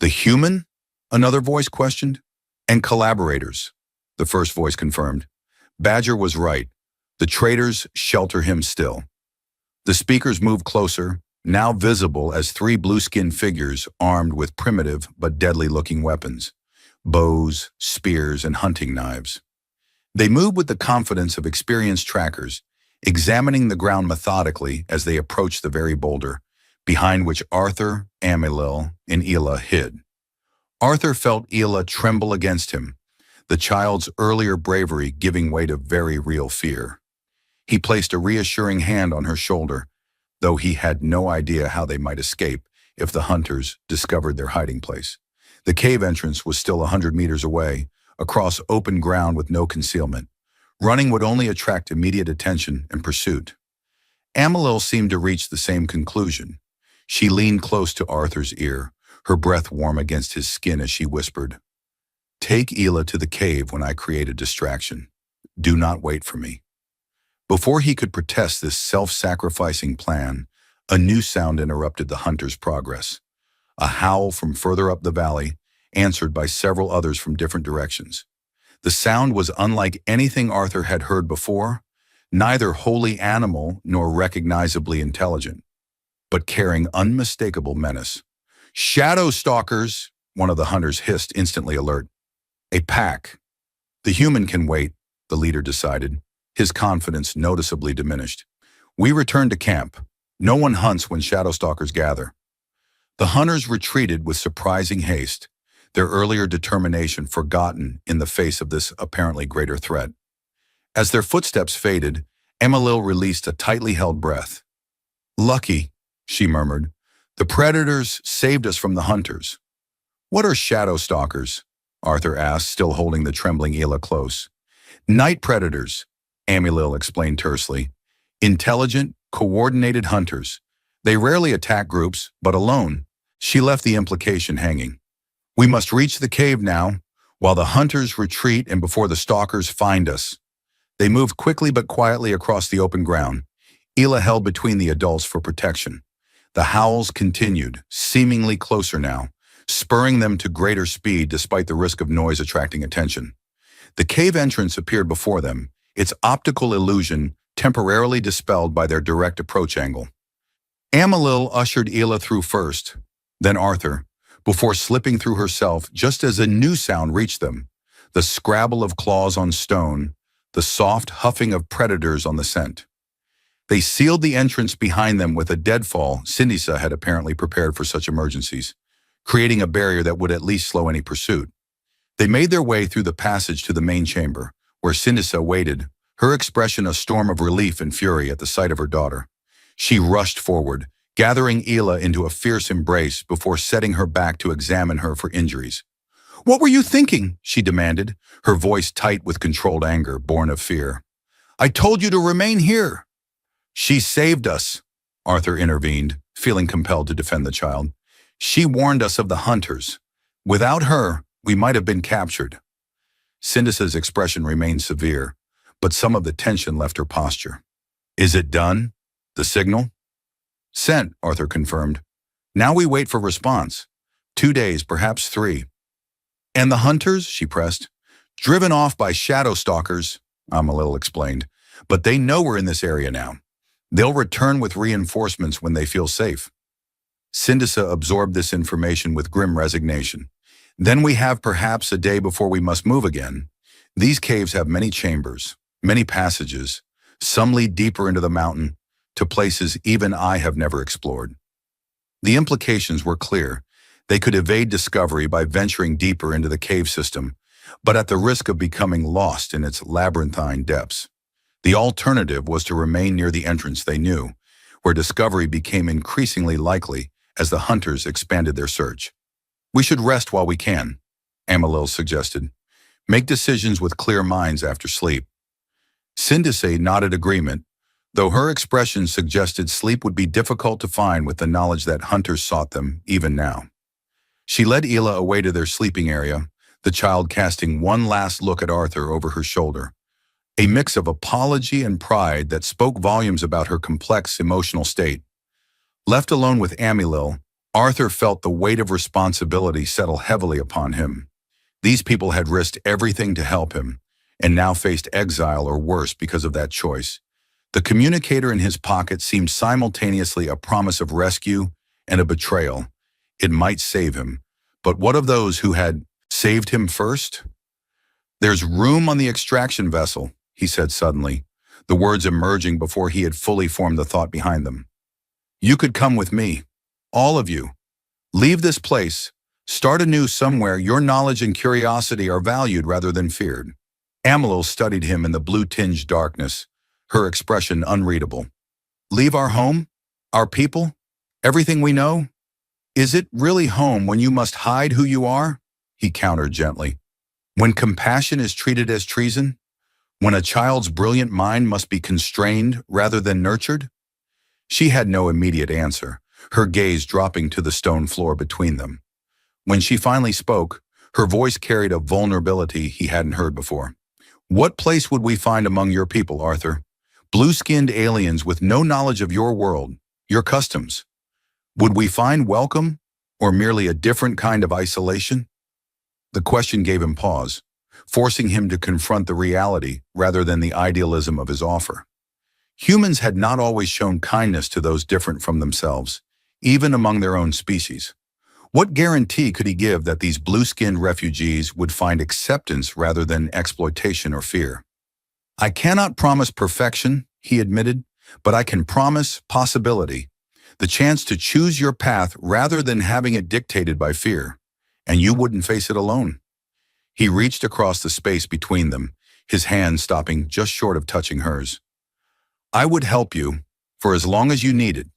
"The human?" another voice questioned. "And collaborators," the first voice confirmed. Badger was right. The traitors shelter him still. The speakers moved closer, now visible as three blue-skinned figures armed with primitive but deadly-looking weapons: bows, spears, and hunting knives. They moved with the confidence of experienced trackers, examining the ground methodically as they approached the very boulder, behind which Arthur, Amalil, and Ela hid. Arthur felt Ela tremble against him, the child's earlier bravery giving way to very real fear. He placed a reassuring hand on her shoulder, though he had no idea how they might escape if the hunters discovered their hiding place. The cave entrance was still 100 meters away, across open ground with no concealment. Running would only attract immediate attention and pursuit. Amalil seemed to reach the same conclusion. She leaned close to Arthur's ear, her breath warm against his skin as she whispered, "Take Ela to the cave when I create a distraction. Do not wait for me." Before he could protest this self-sacrificing plan, a new sound interrupted the hunter's progress. A howl from further up the valley, answered by several others from different directions. The sound was unlike anything Arthur had heard before, neither wholly animal nor recognizably intelligent, but carrying unmistakable menace. "Shadow stalkers," one of the hunters hissed, instantly alert. "A pack." "The human can wait," the leader decided, his confidence noticeably diminished. "We return to camp. No one hunts when shadow stalkers gather." The hunters retreated with surprising haste, their earlier determination forgotten in the face of this apparently greater threat. As their footsteps faded, Amalil released a tightly held breath. "Lucky," she murmured. "The predators saved us from the hunters." "What are shadow stalkers?" Arthur asked, still holding the trembling Ela close. "Night predators," Amalil explained tersely. "Intelligent, coordinated hunters. They rarely attack groups, but alone." She left the implication hanging. "We must reach the cave now, while the hunters retreat and before the stalkers find us." They moved quickly but quietly across the open ground. Ela held between the adults for protection. The howls continued, seemingly closer now, spurring them to greater speed despite the risk of noise attracting attention. The cave entrance appeared before them, its optical illusion temporarily dispelled by their direct approach angle. Amalil ushered Ela through first, then Arthur, before slipping through herself just as a new sound reached them, the scrabble of claws on stone, the soft huffing of predators on the scent. They sealed the entrance behind them with a deadfall Sindisa had apparently prepared for such emergencies, creating a barrier that would at least slow any pursuit. They made their way through the passage to the main chamber, where Sindisa waited, her expression a storm of relief and fury at the sight of her daughter. She rushed forward, gathering Ela into a fierce embrace before setting her back to examine her for injuries. "What were you thinking?" she demanded, her voice tight with controlled anger, born of fear. "I told you to remain here." "She saved us," Arthur intervened, feeling compelled to defend the child. "She warned us of the hunters. Without her, we might have been captured." Sindisa's expression remained severe, but some of the tension left her posture. "Is it done? The signal?" "Sent," Arthur confirmed. "Now we wait for response. 2 days, perhaps 3. "And the hunters?" she pressed. "Driven off by shadow stalkers," Amalil explained. "But they know we're in this area now. They'll return with reinforcements when they feel safe. Sindisa absorbed this information with grim resignation. Then we have perhaps a day before we must move again. These caves have many chambers, many passages. Some lead deeper into the mountain, to places even I have never explored. The implications were clear. They could evade discovery by venturing deeper into the cave system, but at the risk of becoming lost in its labyrinthine depths. The alternative was to remain near the entrance they knew, where discovery became increasingly likely as the hunters expanded their search. We should rest while we can, Amalil suggested. Make decisions with clear minds after sleep. Sindise nodded agreement, though her expression suggested sleep would be difficult to find with the knowledge that hunters sought them even now. She led Ela away to their sleeping area, the child casting one last look at Arthur over her shoulder. A mix of apology and pride that spoke volumes about her complex emotional state. Left alone with Amalil, Arthur felt the weight of responsibility settle heavily upon him. These people had risked everything to help him, and now faced exile or worse because of that choice. The communicator in his pocket seemed simultaneously a promise of rescue and a betrayal. It might save him, but what of those who had saved him first? There's room on the extraction vessel, he said suddenly, the words emerging before he had fully formed the thought behind them. You could come with me, all of you. Leave this place, start anew somewhere. Your knowledge and curiosity are valued rather than feared. Amalil studied him in the blue-tinged darkness, her expression unreadable. Leave our home? Our people? Everything we know? Is it really home when you must hide who you are? He countered gently. When compassion is treated as treason? When a child's brilliant mind must be constrained rather than nurtured? She had no immediate answer, her gaze dropping to the stone floor between them. When she finally spoke, her voice carried a vulnerability he hadn't heard before. What place would we find among your people, Arthur? Blue-skinned aliens with no knowledge of your world, your customs. Would we find welcome, or merely a different kind of isolation? The question gave him pause, forcing him to confront the reality rather than the idealism of his offer. Humans had not always shown kindness to those different from themselves, even among their own species. What guarantee could he give that these blue-skinned refugees would find acceptance rather than exploitation or fear? I cannot promise perfection, he admitted, but I can promise possibility, the chance to choose your path rather than having it dictated by fear, and you wouldn't face it alone. He reached across the space between them, his hand stopping just short of touching hers. I would help you, for as long as you need it.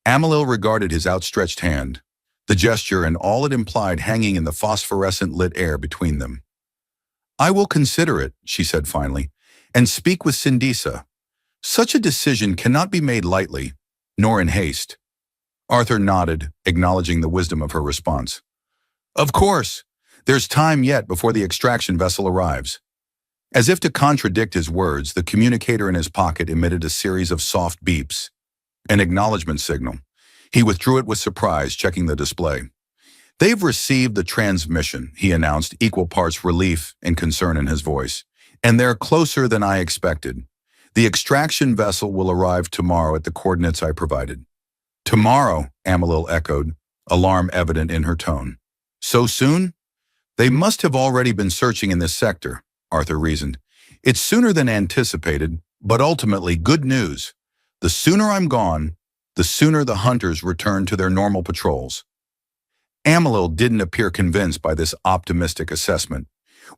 Amalil regarded his outstretched hand, the gesture and all it implied hanging in the phosphorescent-lit air between them. I will consider it, she said finally, and speak with Sindisa. Such a decision cannot be made lightly, nor in haste. Arthur nodded, acknowledging the wisdom of her response. Of course, there's time yet before the extraction vessel arrives. As if to contradict his words, the communicator in his pocket emitted a series of soft beeps, an acknowledgement signal. He withdrew it with surprise, checking the display. They've received the transmission, he announced, equal parts relief and concern in his voice. And they're closer than I expected. The extraction vessel will arrive tomorrow at the coordinates I provided. Tomorrow, Amalil echoed, alarm evident in her tone. So soon? They must have already been searching in this sector, Arthur reasoned. It's sooner than anticipated, but ultimately good news. The sooner I'm gone, the sooner the hunters return to their normal patrols. Amalil didn't appear convinced by this optimistic assessment.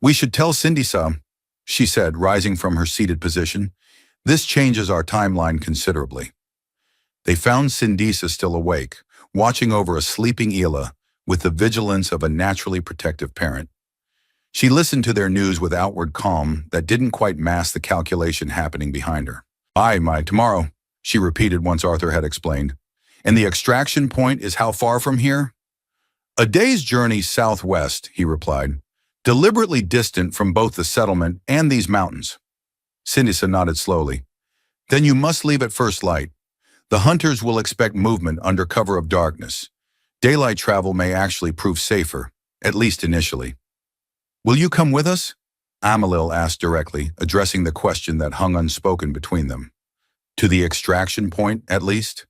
We should tell Sindisa, she said, rising from her seated position. This changes our timeline considerably. They found Sindisa still awake, watching over a sleeping Ela with the vigilance of a naturally protective parent. She listened to their news with outward calm that didn't quite mask the calculation happening behind her. Tomorrow, she repeated once Arthur had explained. And the extraction point is how far from here? A day's journey southwest, he replied, deliberately distant from both the settlement and these mountains. Sindisa nodded slowly. Then you must leave at first light. The hunters will expect movement under cover of darkness. Daylight travel may actually prove safer, at least initially. Will you come with us? Amalil asked directly, addressing the question that hung unspoken between them. To the extraction point, at least?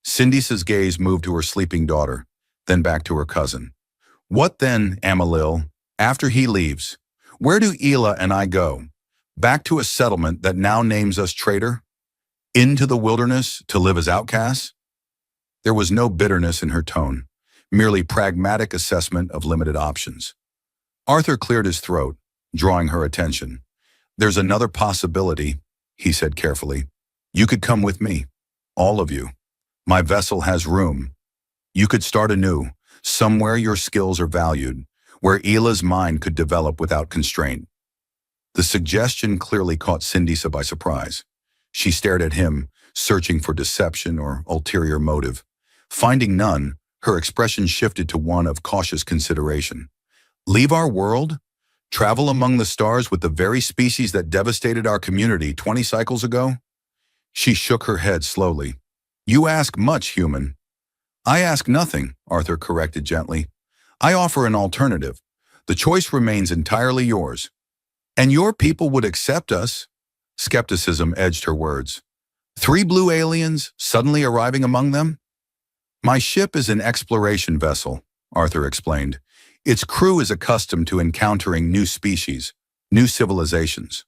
Cindy's gaze moved to her sleeping daughter, then back to her cousin. What then, Amalil? After he leaves, where do Ela and I go? Back to a settlement that now names us traitor? Into the wilderness to live as outcasts? There was no bitterness in her tone, merely pragmatic assessment of limited options. Arthur cleared his throat, drawing her attention. There's another possibility, he said carefully. You could come with me, all of you. My vessel has room. You could start anew, somewhere your skills are valued, where Ela's mind could develop without constraint. The suggestion clearly caught Cindysa by surprise. She stared at him, searching for deception or ulterior motive. Finding none, her expression shifted to one of cautious consideration. Leave our world? Travel among the stars with the very species that devastated our community 20 cycles ago? She shook her head slowly. You ask much, human. I ask nothing, Arthur corrected gently. I offer an alternative. The choice remains entirely yours. And your people would accept us? Skepticism edged her words. 3 blue aliens suddenly arriving among them? My ship is an exploration vessel, Arthur explained. Its crew is accustomed to encountering new species, new civilizations.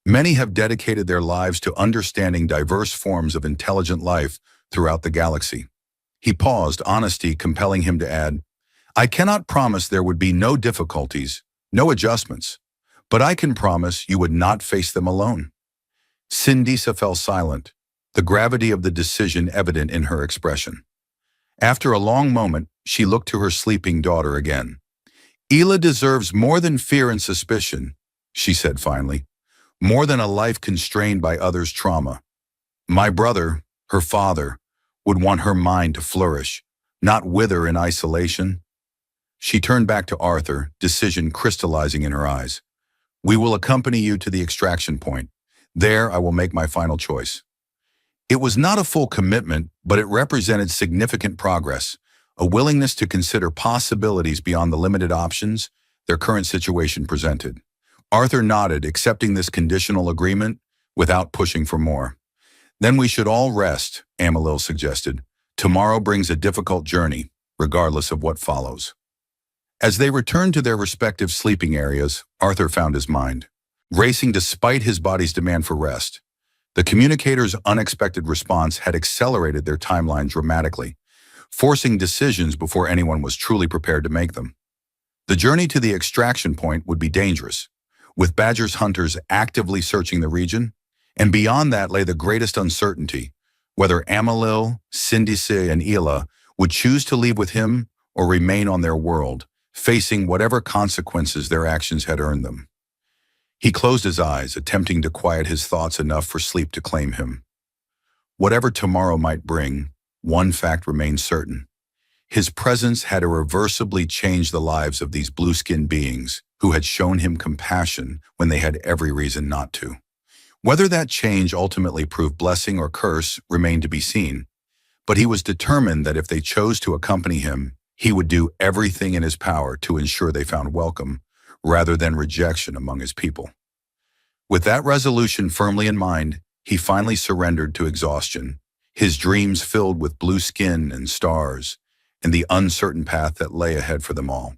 Many have dedicated their lives to understanding diverse forms of intelligent life throughout the galaxy. He paused, honesty compelling him to add, I cannot promise there would be no difficulties, no adjustments, but I can promise you would not face them alone. Cindysa fell silent, the gravity of the decision evident in her expression. After a long moment, she looked to her sleeping daughter again. Ela deserves more than fear and suspicion, she said finally, more than a life constrained by others' trauma. My brother, her father, would want her mind to flourish, not wither in isolation. She turned back to Arthur, decision crystallizing in her eyes. We will accompany you to the extraction point. There I will make my final choice. It was not a full commitment, but it represented significant progress, a willingness to consider possibilities beyond the limited options their current situation presented. Arthur nodded, accepting this conditional agreement without pushing for more. Then we should all rest, Amalil suggested. Tomorrow brings a difficult journey, regardless of what follows. As they returned to their respective sleeping areas, Arthur found his mind racing despite his body's demand for rest. The communicator's unexpected response had accelerated their timeline dramatically, forcing decisions before anyone was truly prepared to make them. The journey to the extraction point would be dangerous, with Badger's hunters actively searching the region, and beyond that lay the greatest uncertainty, whether Amalil, Cindysa, and Ela would choose to leave with him or remain on their world, facing whatever consequences their actions had earned them. He closed his eyes, attempting to quiet his thoughts enough for sleep to claim him. Whatever tomorrow might bring, one fact remained certain. His presence had irreversibly changed the lives of these blue-skinned beings who had shown him compassion when they had every reason not to. Whether that change ultimately proved blessing or curse remained to be seen, but he was determined that if they chose to accompany him, he would do everything in his power to ensure they found welcome rather than rejection among his people. With that resolution firmly in mind, he finally surrendered to exhaustion, his dreams filled with blue skin and stars, and the uncertain path that lay ahead for them all.